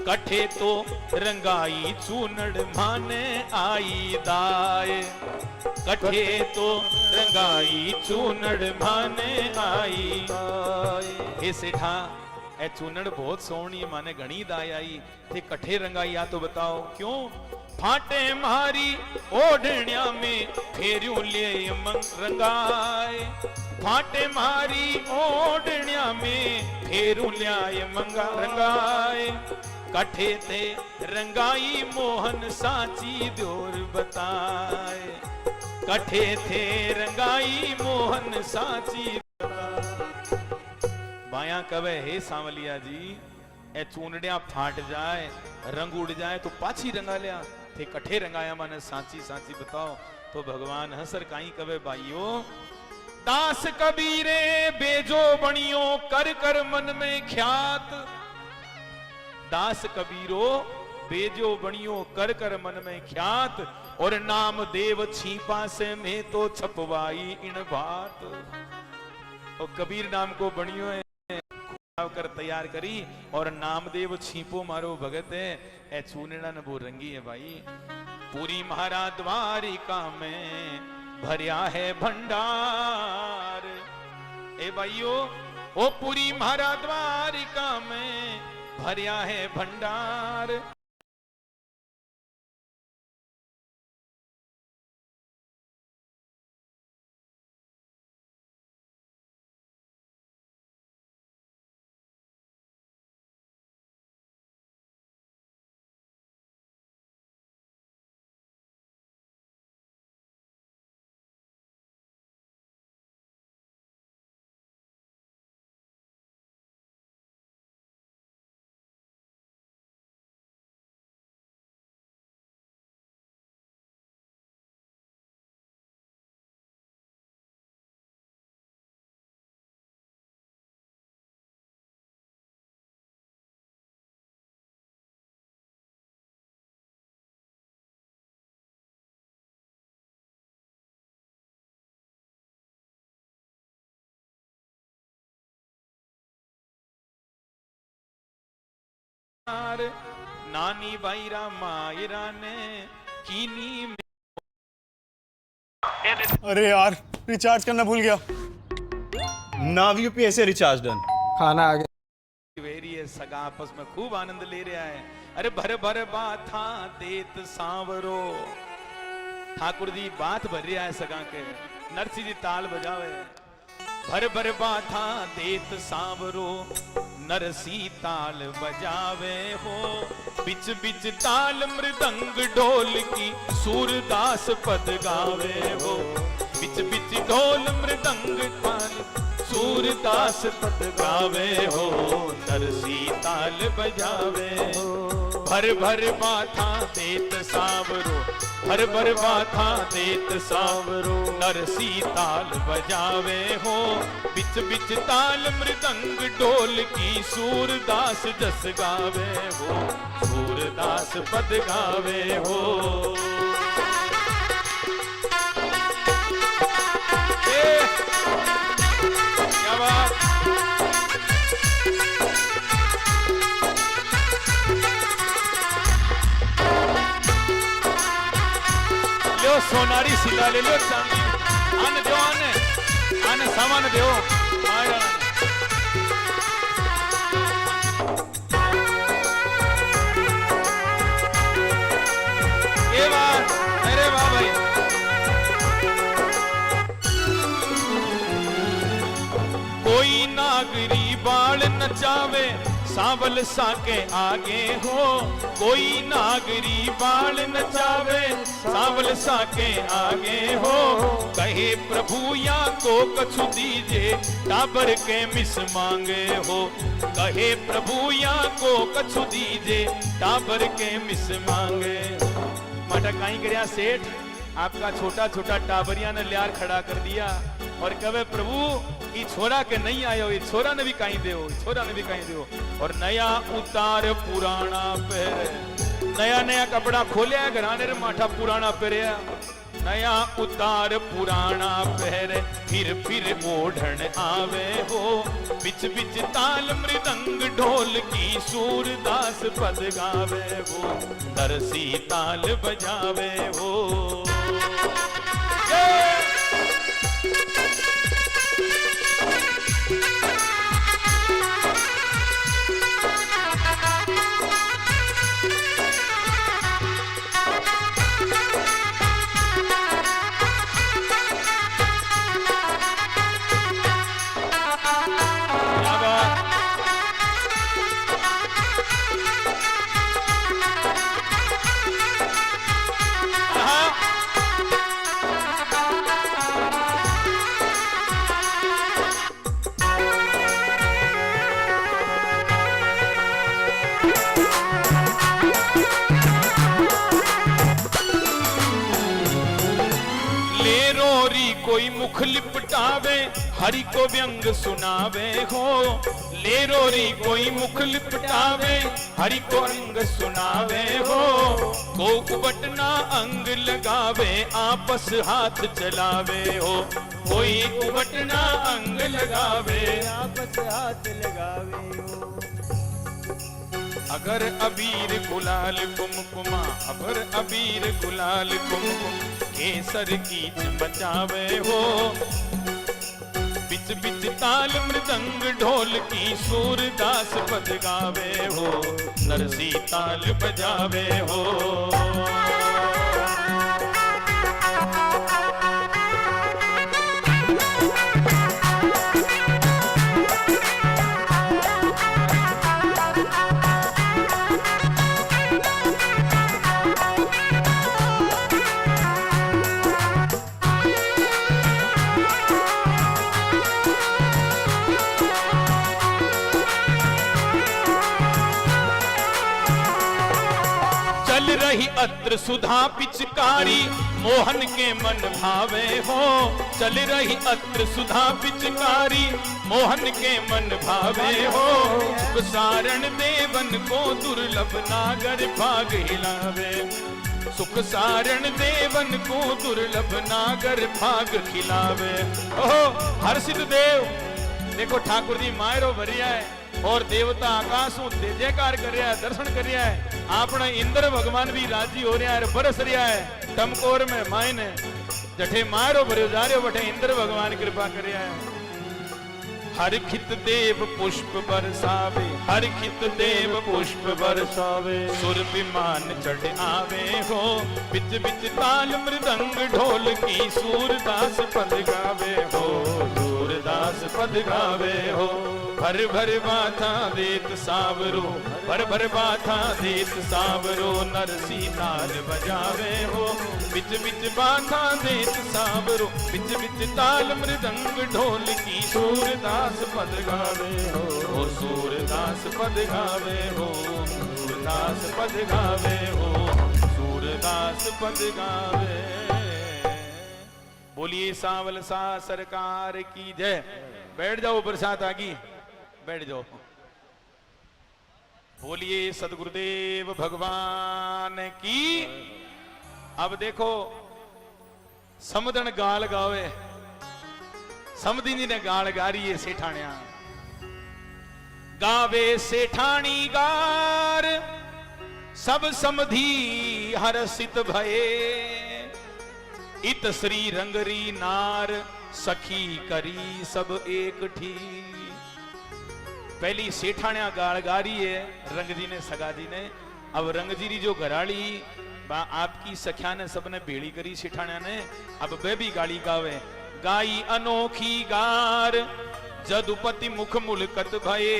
कठे तो रंगाई चूनड़ माने आई दाए। कठे तो रंगाई चूनड़ माने आई दाए। हे सेठा ए चूनड़ बहुत सोहनी माने घनी दाए आई थे कठे रंगाई आ तो बताओ क्यों? फाटे मारी ओढ़निया में फेरू ले रंगाए। फाटे मारी ओढ़निया में फेरू ल्याए रंगाए। कठे थे रंगाई मोहन साची द्योर बताए। कठे थे रंगाई मोहन साची। बाया कवे हे सांवलिया जी ए चूनड़िया फाट जाए रंग उड़ जाए तो पाछी रंगा लिया थे कठे रंगाया माने सांची सांची बताओ। तो भगवान हंसर काई कवे भाइयों, दास कबीरे बेजो बणियो कर कर मन में ख्यात। दास कबीरो बेजो बणियो कर कर मन में ख्यात। और नाम देव छीपा से में तो छपवाई इन बात। और कबीर नाम को बणियो है कर तैयार करी और नामदेव छीपो मारो भगत है ए चूनड़ा न वो रंगी है भाई। पूरी महारा द्वारिका में भरिया है भंडार। ए भाइयों ओ पूरी महारा द्वारिका में भरिया है भंडार। नानी बाईरा मायरा ने कीनी में। अरे यार रिचार्ज करना भूल गया। नाव यूपीआई से रिचार्ज डन। खाना आ गया। वेरी है सगा आपस में खूब आनंद ले रहा है। अरे भर भर बाथा देत सांवरो। ठाकुर जी बात भर रहा है सगा के। नरसिंह जी ताल बजावे। भर भर बाथा देत सांवरो नरसी ताल बजावे हो। बिच बिच ताल मृदंग ढोल की सूरदास पद गावे हो। बिच बिच ढोल मृदंग ताल सूरदास पद गावे हो। नरसी ताल बजावे हो। भर भर बाथा देत सांवरो। भर भर बाथा देत सांवरो नरसी ताल बजावे हो। बिच बिच ताल मृदंग ढोल की सूरदास जस गावे हो। सूरदास पद गावे हो। क्या बात। लो सोनारी सिला ले लो चांदी आने दो आने सामान दो ये नचावे सांवल साके आगे हो, कोई नागरी बाल नचावे सांवल साके आगे हो। कहे प्रभु या को कछु दीजे टाबर के मिस मांगे हो, कहे प्रभु या को कछु दीजे टाबर के मिस मांगे। माटा काई करया सेठ, आपका छोटा छोटा टाबरिया ने लियार खड़ा कर दिया और कहे प्रभु ये छोरा के नहीं आयो, ये छोरा ने भी कहीं दे, छोरा ने भी कहीं दे। और नया उतार पुराना पहरे, नया नया कपड़ा खोलिया घराने रे माठा पुराना पहरिया। नया उतार पुराना पहरे फिर ओढ़न आवे हो, बिच बिच ताल मृदंग ढोल की सूरदास पद गावे हो, नरसी ताल बजावे हो। कोई मुख लिपटावे हरि को व्यंग सुनावे हो, ले रोरी कोई मुख लिपटावे हरि को अंग सुनावे हो। को उबटना अंग लगावे आपस हाथ चलावे हो, कोई उबटना अंग लगावे आपस हाथ लगावे हो। अगर अबीर गुलाल कुमकुमा, अगर अबीर गुलाल कुमकुम केसर कीच मचावे हो, बिच बिच ताल मृदंग ढोल की सूरदास पद गावे हो, नरसी ताल बजावे हो। रही अत्र सुधा पिचकारी मोहन के मन भावे हो, चल रही अत्र सुधा पिचकारी मोहन के मन भावे हो। सारण देवन को दुर्लभ नागर भाग हिलावे, सुख सारण देवन को दुर्लभ नागर भाग खिलावे। ओहो हर्षित देव देखो ठाकुर जी मायरो भरिया है और देवता आकाशों जयकार कर रहा है, दर्शन कर रहा है। अपना इंद्र भगवान भी राजी हो रहा है, बरस रहा है टमकोर में मायने जठे मारो भरे जा रहे बठे इंद्र भगवान कृपा कर रहा है। हर खित देव पुष्प बरसावे, हर खित देव पुष्प बरसावे, सुर विमान चढ़ आवे हो, बिच बिच ताल मृदंग ढोल की सूरदास पद गावे हो, सूरदास पद गावे हो। भर भर बाथा देत सावरो, भर भर बाथा देत सावरो, नरसी ताल बजावे हो, बिच बिच बाथा देत सावरो, बिच बिच ताल मृदंग ढोल की सूरदास पद गावे हो, सूरदास पद गावे हो, सूरदास पद गावे हो, सूरदास पद गावे। बोलिए सांवल सा सरकार की जय। बैठ जाओ बरसात आगी, बैठ जाओ। बोलिए सदगुरुदेव भगवान की। अब देखो समदन गाल गावे, समधी जी ने गाल गा रही है सेठाणिया। गावे सेठाणी गार सब समधी हर्षित भये, इत श्री रंगरी नार सखी करी सब एक ठी। पहली सेठाणिया गाल गा रही है रंग जी ने, सगा जी ने। अब रंग जी री जो घराली आपकी सख्या ने सबने भेड़ी करी सेठाणिया ने, अब वे भी गाली गावे। गाई अनोखी गार जदुपति मुख मुलकत भये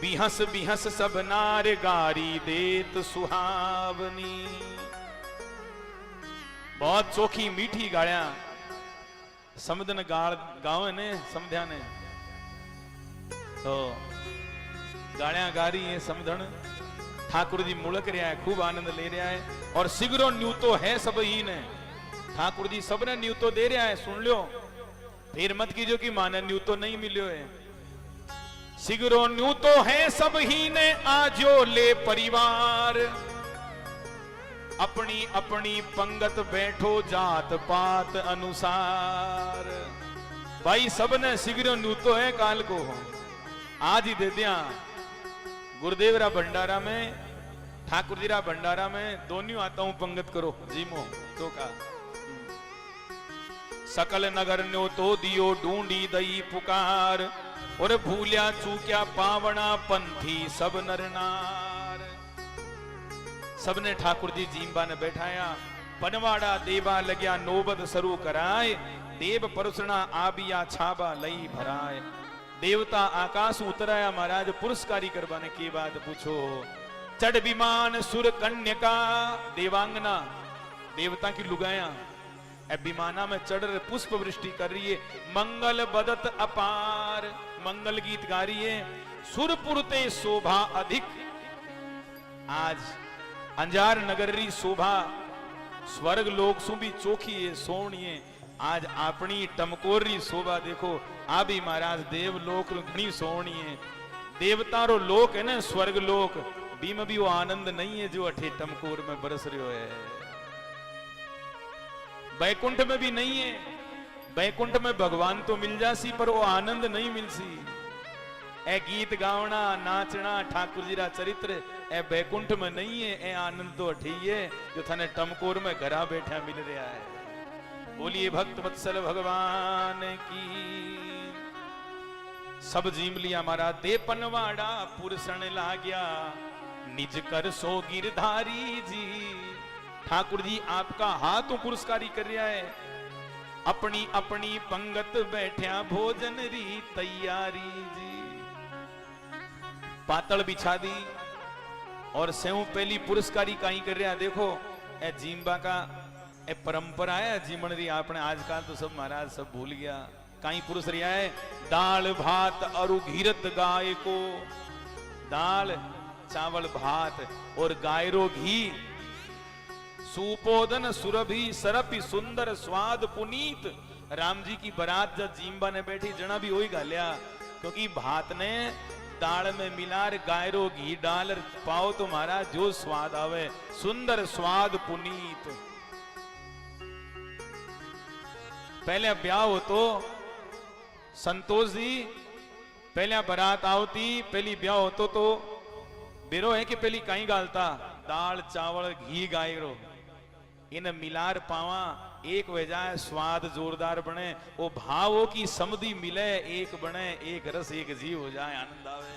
बिहस बिहस सब नार गारी देत सुहावनी। बहुत चोखी मीठी गालियां समझन गाँव ने समझा ने तो गालियां गा रही है समझन। ठाकुर जी मुलक रहा है, खूब आनंद ले रहा है और सिगरो न्यू तो है सब ही ने। ठाकुर जी सबने न्यू तो दे रहा है, सुन लो फिर मत कीजिए कि माने न्यू तो नहीं मिलो है। सिगरो न्यू तो है सब ही ने आजो ले परिवार अपनी अपनी पंगत बैठो जात पात अनुसार। भाई सबने सिगरो न्यू तो है काल को आज ही दे दिया। गुरुदेव रा भंडारा में ठाकुर जी रा भंडारा में दोनों आता हूं पंगत करो जीमो तो का। सकल नगर न्यो तो दियो ढूंढी दई पुकार और भूलिया चूक्या पावना पंथी सब नर नार। सबने ठाकुर जी जींबा ने बैठाया पनवाड़ा देवा लग्या नोबत सरू कराए देव परसना आबिया छाबा लई भराए। देवता आकाश उतराया महाराज पुरस्कारी करवाने की बात पूछो। चढ़ विमान सुर कन्या देवांगना देवता की लुगाया विमाना में चढ़ पुष्प वृष्टि कर रही है। मंगल बदत अपार मंगल गीत गा रही है। सुरपुरते शोभा अधिक आज अंजार नगरी शोभा स्वर्ग लोक सु भी चोखी है सोनी है। आज अपनी टमकोरी शोभा देखो आ भी महाराज देव लोक घनी सोनी है। देवता रो लोक है ना स्वर्ग लोक बीम भी वो आनंद नहीं है जो अठे टमकोर में बरस रहे है। बैकुंठ में भी नहीं है। बैकुंठ में भगवान तो मिल जासी पर वो आनंद नहीं मिलसी। ए गीत गावना नाचना ठाकुर जी रा चरित्र ए बैकुंठ में नहीं है। ए आनंद तो अठी है जो थाने टमकोर में घरा बैठा मिल रहा है। बोलिए भक्त वत्सल भगवान की। सब जीम लिया महाराज दे पनवाड़ा पुरसण ला गया निज कर सो गिरधारी जी। ठाकुर जी आपका हाथ पुरस्कारी कर रहा है। अपनी अपनी पंगत बैठा भोजन री तैयारी जी। पातल बिछा दी और सेव पहली पुरस्कारी कहीं कर रहा देखो ए जींबा का ए परंपरा है जीवन री। आपने आजकल तो सब महाराज सब भूल गया। कहीं पुरुष रिया है दाल भात और घीरत गाय को दाल चावल भात और गायरो घी सुपोदन सुरभि सरपि सुंदर स्वाद पुनीत। राम जी की बारात जब जींबा ने बैठी जना भी वही गालिया क्योंकि भात ने दाल में मिलार गायरो घी डाल पाओ तो महाराज जो स्वाद आवे सुंदर स्वाद पुनीत। पहले ब्याह हो तो संतोष जी पहले बारात आवती पहली ब्याह होतो तो बेरो है कि पहली कहीं गालता दाल चावल घी गायरो इन मिलार पावा एक वजह स्वाद जोरदार बने वो भावों की समधि मिले एक बने एक रस एक जीव हो जाए आनंद आवे।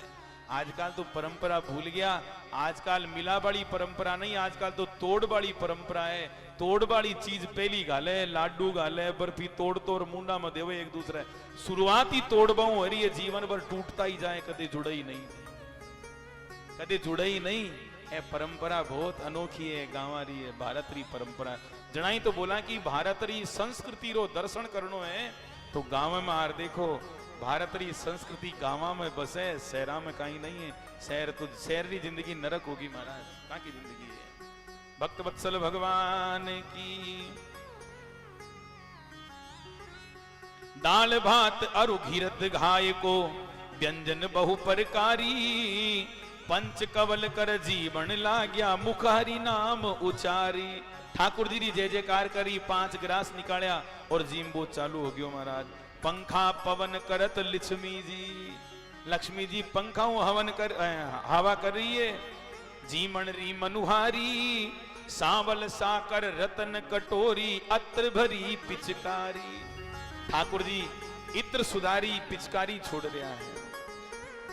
आजकल तो परंपरा भूल गया। आजकल मिला वाली परंपरा नहीं आजकल तो तोड़ वाली परंपरा है। तोड़ वाली चीज पहली गाले लाडू गाले बर्फी तोड़ तोड़ मुंडा में देवे एक दूसरे शुरुआती तोड़ बहु हरी है जीवन भर टूटता ही जाए कदे जुड़े ही नहीं कदे जुड़े ही नहीं। ए परंपरा बहुत अनोखी है गांवारी है भारत री परंपरा। जनाई तो बोला कि भारत री संस्कृति रो दर्शन करनो है तो गांव में आर देखो भारत री संस्कृति गांव में बसे शहरा में कहीं नहीं है। शहर तो शहर री जिंदगी नरक होगी महाराज कहाँ की जिंदगी है। भक्त वत्सल भगवान की। दाल भात अरु घीरत घाय को व्यंजन बहु प्रकारी पंच कवल कर जीवन लाग्या मुखारी नाम उचारी। ठाकुर जी जय जयकार करी 5 गिलास निकालिया और जींबो चालू हो गयो महाराज। पंखा पवन करत लक्ष्मी जी पंखा हवन कर हवा कर रही है। जीमन री मनुहारी सांवल साकर रतन कटोरी अत्र भरी पिचकारी। ठाकुर जी इत्र सुधारी पिचकारी छोड़ रहा है।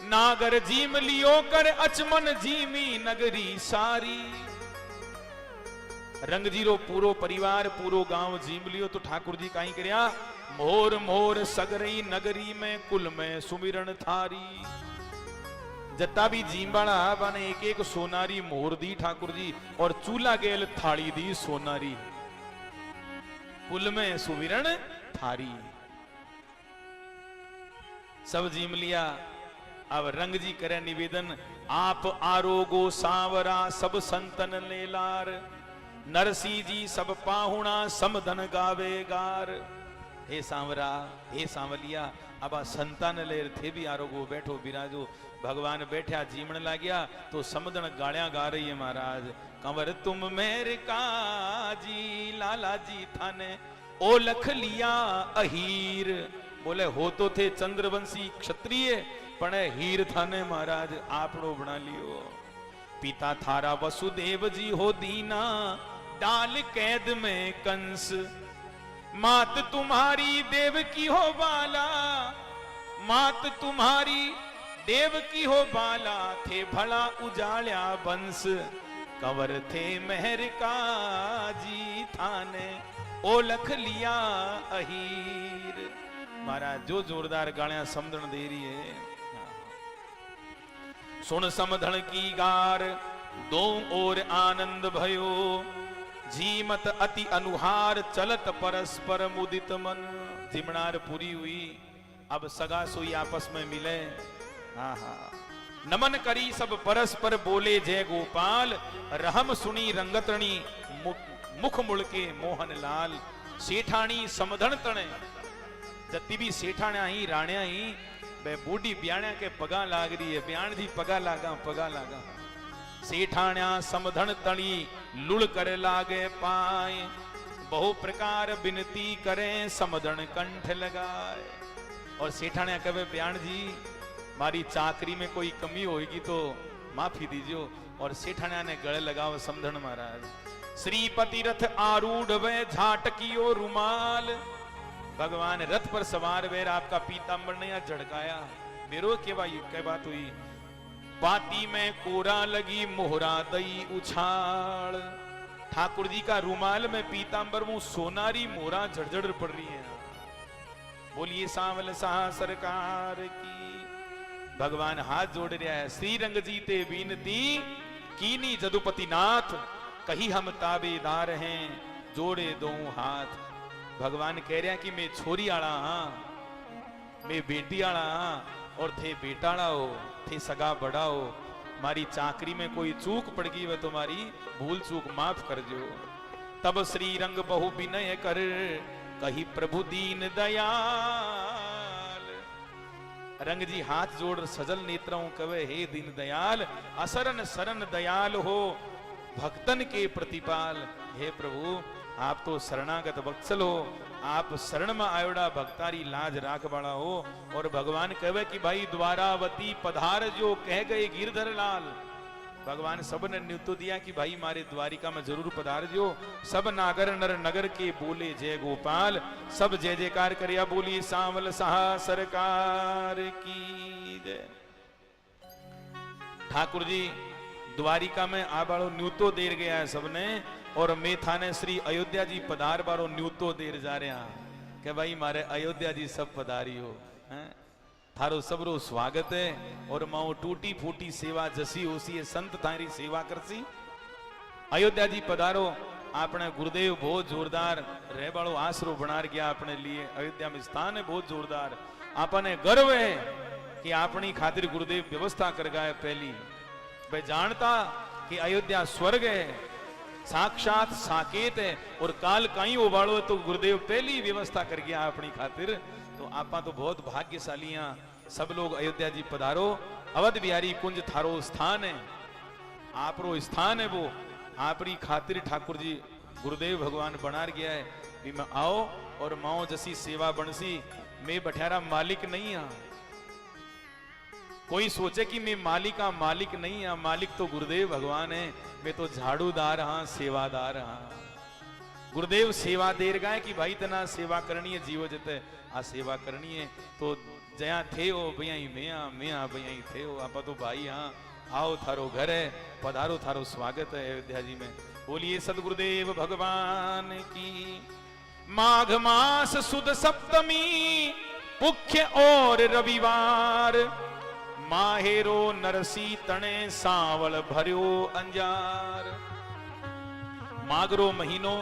नागर जीम लियो कर अचमन जीमी नगरी सारी। रंग जीरो पूरो परिवार पूरो गांव जीम लियो तो ठाकुर जी कहीं करया मोर मोर सगरई नगरी में कुल में सुमिरन थारी। जत्ता भी जींबाड़ा बने एक एक सोनारी मोर दी ठाकुर जी और चूल्हा गेल थाली दी सोनारी। कुल में सुमिरन थारी। सब जीम लिया। अब रंग जी करे निवेदन, आप आरोगो सांवरा सब संतन लेलार। नरसी जी सब पाहुणा समधन गावे गार। हे सांवरा, हे सांवलिया, अब आ संतान लेर थे भी आरोगो बैठो बिराजो। भगवान बैठा जीमण लाग्या तो समधन गाड़िया गा रही है महाराज। कंवर तुम मेरे काजी लाला जी थाने ओ लख लिया अहीर। बोले हो तो थे चंद्रवंशी क्षत्रिय पण हीर थाने महाराज आपड़ो बना लियो। पिता थारा वसुदेव जी हो दीना डाल कैद में कंस। मात तुम्हारी देव की हो बाला, मात तुम्हारी देव की हो बाला। थे भला उजाल्या बंस कंवर थे मेहर का जी थाने ओ लख लिया अहीर। महाराज जो जोरदार गालियां समझण दे रही है। सुन समधन की गार दो और आनंद भयो। जीमत अति अनुहार चलत परस्पर मुदित मन। जिमनार पूरी हुई, अब सगा सोई आपस में मिले। हाँ हाँ नमन करी सब परस्पर बोले जय गोपाल। रहम सुनी रंगतणी मुख मुड़के मोहन लाल। सेठाणी समधन तणे जती भी सेठाण्या ही राण्या ही बे बूढ़ी ब्याण्या के पगा लाग रही है। ब्याण जी पगा लागा। सेठाण्या समधन तणी लुड़ करे लागे पाए। बहु प्रकार बिनती करे समधन कंठ लगाए। और सेठाण्या कहे ब्याण जी मारी चाकरी में कोई कमी होगी तो माफी दीजियो। और सेठाण्या ने गले लगाओ समधन महाराज। श्रीपति रथ आरूढ़ वे झाटकियो रुमाल। भगवान रथ पर सवार वेर आपका पीतांबर ने झड़काया। मेरो के बात हुई। पाती में कोरा लगी मोहरा दई उछाल। ठाकुर जी का रुमाल में पीतांबर मुंह सोनारी मोहरा झड़झड़ पड़ रही है। बोलिए सांवल साह सरकार की। भगवान हाथ जोड़ रहा है। श्री रंग जी ते बीनती कीनी जदुपति नाथ। कही हम ताबेदार हैं जोड़े दो हाथ। भगवान कह रहा कि मैं छोरी आला हाँ, मैं बेटी आला हाँ, और थे बेटाड़ा हो, थे सगा बड़ा हो। मारी चाकरी में कोई चूक पड़ गई वह तुम्हारी भूल चूक माफ कर जो। तब श्री रंग बहु विनय कर कही प्रभु दीन दयाल। रंग जी हाथ जोड़ सजल नेत्रों कवे हे दीन दयाल। असरन सरन दयाल हो भक्तन के प्रतिपाल। हे प्रभु आप तो शरणागत वत्सल हो। आप शरण में आयोड़ा भक्तारी लाज राख वाला हो। और भगवान कहे कि भाई द्वारावती पधार जो कह गए गिरधर लाल। भगवान सब ने न्योतो दिया कि भाई मारे द्वारिका में जरूर पधार जो। सब नागर नर नगर के बोले जय गोपाल। सब जय जयकार करिया बोली सांवल साहा सरकार की जय। ठाकुर जी द्वारिका में आ बाड़ो न्यूतो देर गया है सबने। और मैं थाने श्री अयोध्या जी पधार बारो न्यूतो देर जा रहे हैं कि भाई मारे अयोध्या जी सब पधारी हो हैं। थारो सबरो स्वागत है। और माओ टूटी फूटी सेवा जसी होसी है संत थारी सेवा करसी। अयोध्या जी पधारो। आपने गुरुदेव बहुत जोरदार रह बाड़ो आसरो बना गया अपने लिए। अयोध्या में स्थान है बहुत जोरदार। आपने गर्व है कि अपनी खातिर गुरुदेव व्यवस्था कर गए पहली। भाई जानता कि अयोध्या स्वर्ग है, साक्षात साकेत है। और काल कहीं उबाड़ो तो गुरुदेव पहली व्यवस्था कर गया अपनी खातिर। तो आपा तो बहुत भाग्यशाली हैं। सब लोग अयोध्या जी पधारो। अवध बिहारी कुंज थारो स्थान है, आपरो स्थान है। वो आपरी खातिर ठाकुर जी गुरुदेव भगवान बना गया है भी मैं आओ और माओ जसी सेवा बनसी। मैं बठैरा मालिक नहीं हाँ। कोई सोचे कि मैं मालिक नहीं हाँ। मालिक तो गुरुदेव भगवान है। मैं तो झाड़ूदार हाँ, सेवादार हाँ। गुरुदेव सेवा देर गए कि भाई तना सेवा करनी है जीव जते आ सेवा करनी है। तो जया थे हो भैया मैं भैया थे हो। आप तो भाई हाँ आओ थारो घर है पधारो थारो स्वागत है अयोध्या जी में। बोलिए सदगुरुदेव भगवान की। माघ मास सुद सप्तमी मुख्य और रविवार माहेरो नरसी तणे सावल भर्यो अंजार। माघरो महीनो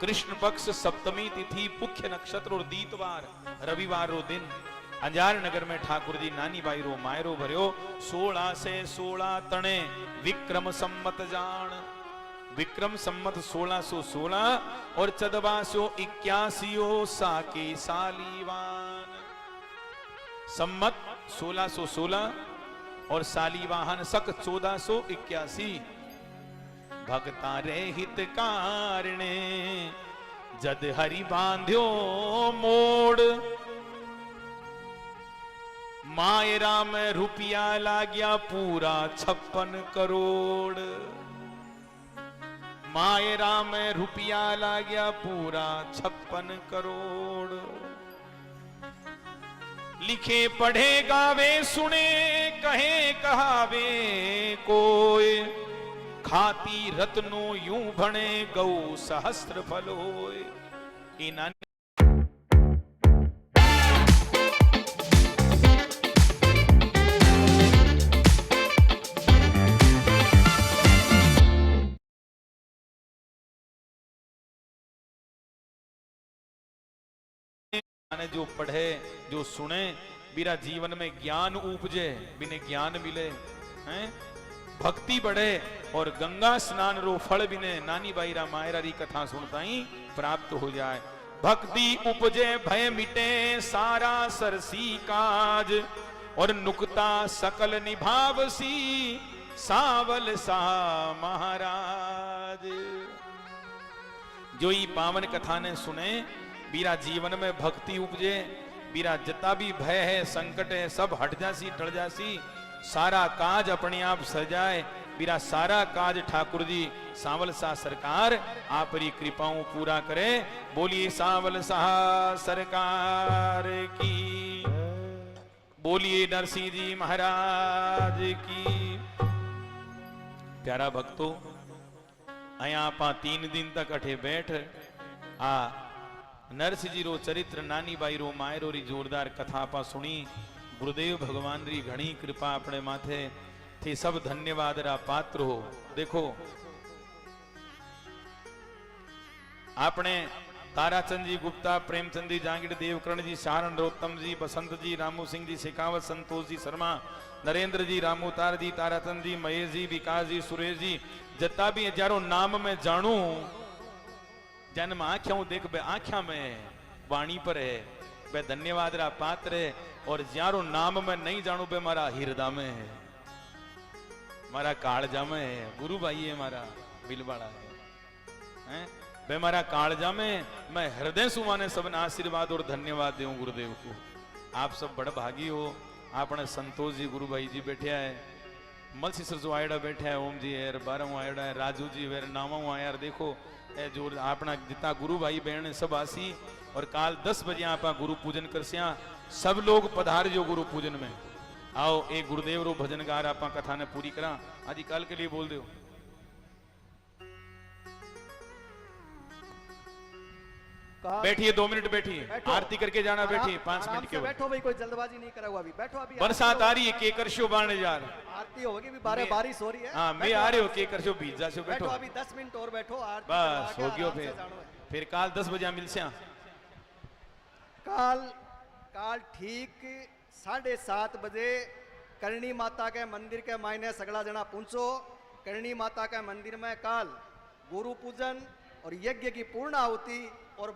कृष्ण पक्ष सप्तमी तिथि मुख्य नक्षत्र और दीतवार रविवार रो दिन अंजार नगर में ठाकुर जी नानी बाई रो मायरो भर्यो 16 से 16 तणे विक्रम सम्मत जान। विक्रम सम्मत 1616 और 1481 साके सालीवान। सम्मत 1616 और सालीवाहन सक 1481। भक्ता रे हित कारणे जद हरि बांध्यो मोड़ मायरा में रुपया लाग्या पूरा 56 करोड़। मायरा में रुपया लाग्या पूरा 56 करोड़। लिखे पढ़े गावे सुने कहे कहावे कोई खाती रत्नो यूं भणे गौ सहस्त्र फलोय। इना जो पढ़े जो सुने बिना जीवन में ज्ञान उपजे बिने ज्ञान मिले हैं भक्ति बढ़े और गंगा स्नान रो फल बिने नानी बाई रा मायरा री कथा सुनता ही प्राप्त हो जाए। भक्ति उपजे भय मिटे सारा सरसी काज और नुकता सकल निभावसी सावल सा महाराज। जो ई पावन कथा ने सुने बीरा जीवन में भक्ति उपजे बीरा जता भी भय है संकट है सब हट जासी टल जासी सारा काज अपने आप सजाए बीरा सारा काज ठाकुर जी सावल सा सरकार आपरी कृपाओं पूरा करे। बोलिए सावल सा सरकार की बोलिए नरसिंह जी महाराज की। प्यारा भक्तों अया आपा 3 दिन तक अठे बैठ आ नरसिंह जी रो चरित्र नानी बाई रो मायरो री जोरदार कथा आपा सुनी। गुरुदेव भगवान री घणी कृपा अपने माथे थी सब धन्यवाद रा पात्र हो। देखो आपने ताराचंद जी गुप्ता प्रेमचंद जी जांगीर देवकर्ण जी शारण रोत्तम जी बसंत जी रामू सिंह जी शेखावत संतोष जी शर्मा नरेंद्र जी रामूतार जी ताराचंद जी महेश जी विकास जी सुरेश जी जता भी हजारों नाम में जानू जन्म आख्या देख बे आख्या में वाणी पर है बे धन्यवाद रा पात्र है और ज्यारो नाम में नहीं जानू बे मारा हिरदा में है मारा कालजा में है गुरु भाई है मारा बिलवाड़ा है बे मारा कालजा में मैं हृदय सुमाने सबने आशीर्वाद और धन्यवाद दूं गुरुदेव को। आप सब बड़ भागी हो। आपने संतोष जी गुरु भाई जी बैठे है मलसी सर जो आयड़ा बैठे है ओम जी है 12 आयड़ा है राजू जी वेर नामों आया देखो ए जो अपना जितना गुरु भाई बहन सब आसी और काल 10 बजे आप गुरु पूजन करसिया सब लोग पधार जो गुरु पूजन में आओ एक गुरुदेव रो भजन गार आप कथा ने पूरी करा आदि काल के लिए बोल दो। बैठिए 2 मिनट बैठिए आरती करके जाना बैठिए 5 मिनट के बैठो भाई कोई जल्दबाजी नहीं करा हुआ अभी बैठो अभी बरसात आ रही है के करशो बाण यार आरती होगी भी बारिश हो रही है। हाँ मैं आ रहे हो के करशो बीज जा सो बैठो अभी 10 मिनट और बैठो आरती बस हो गयो फिर काल 10 बजे मिलसे काल ठीक 7:30 बजे करणी माता के मंदिर के मायने सगला जना पहुंचो। करणी माता के मंदिर में काल गुरु पूजन और यज्ञ की पूर्ण आहुति और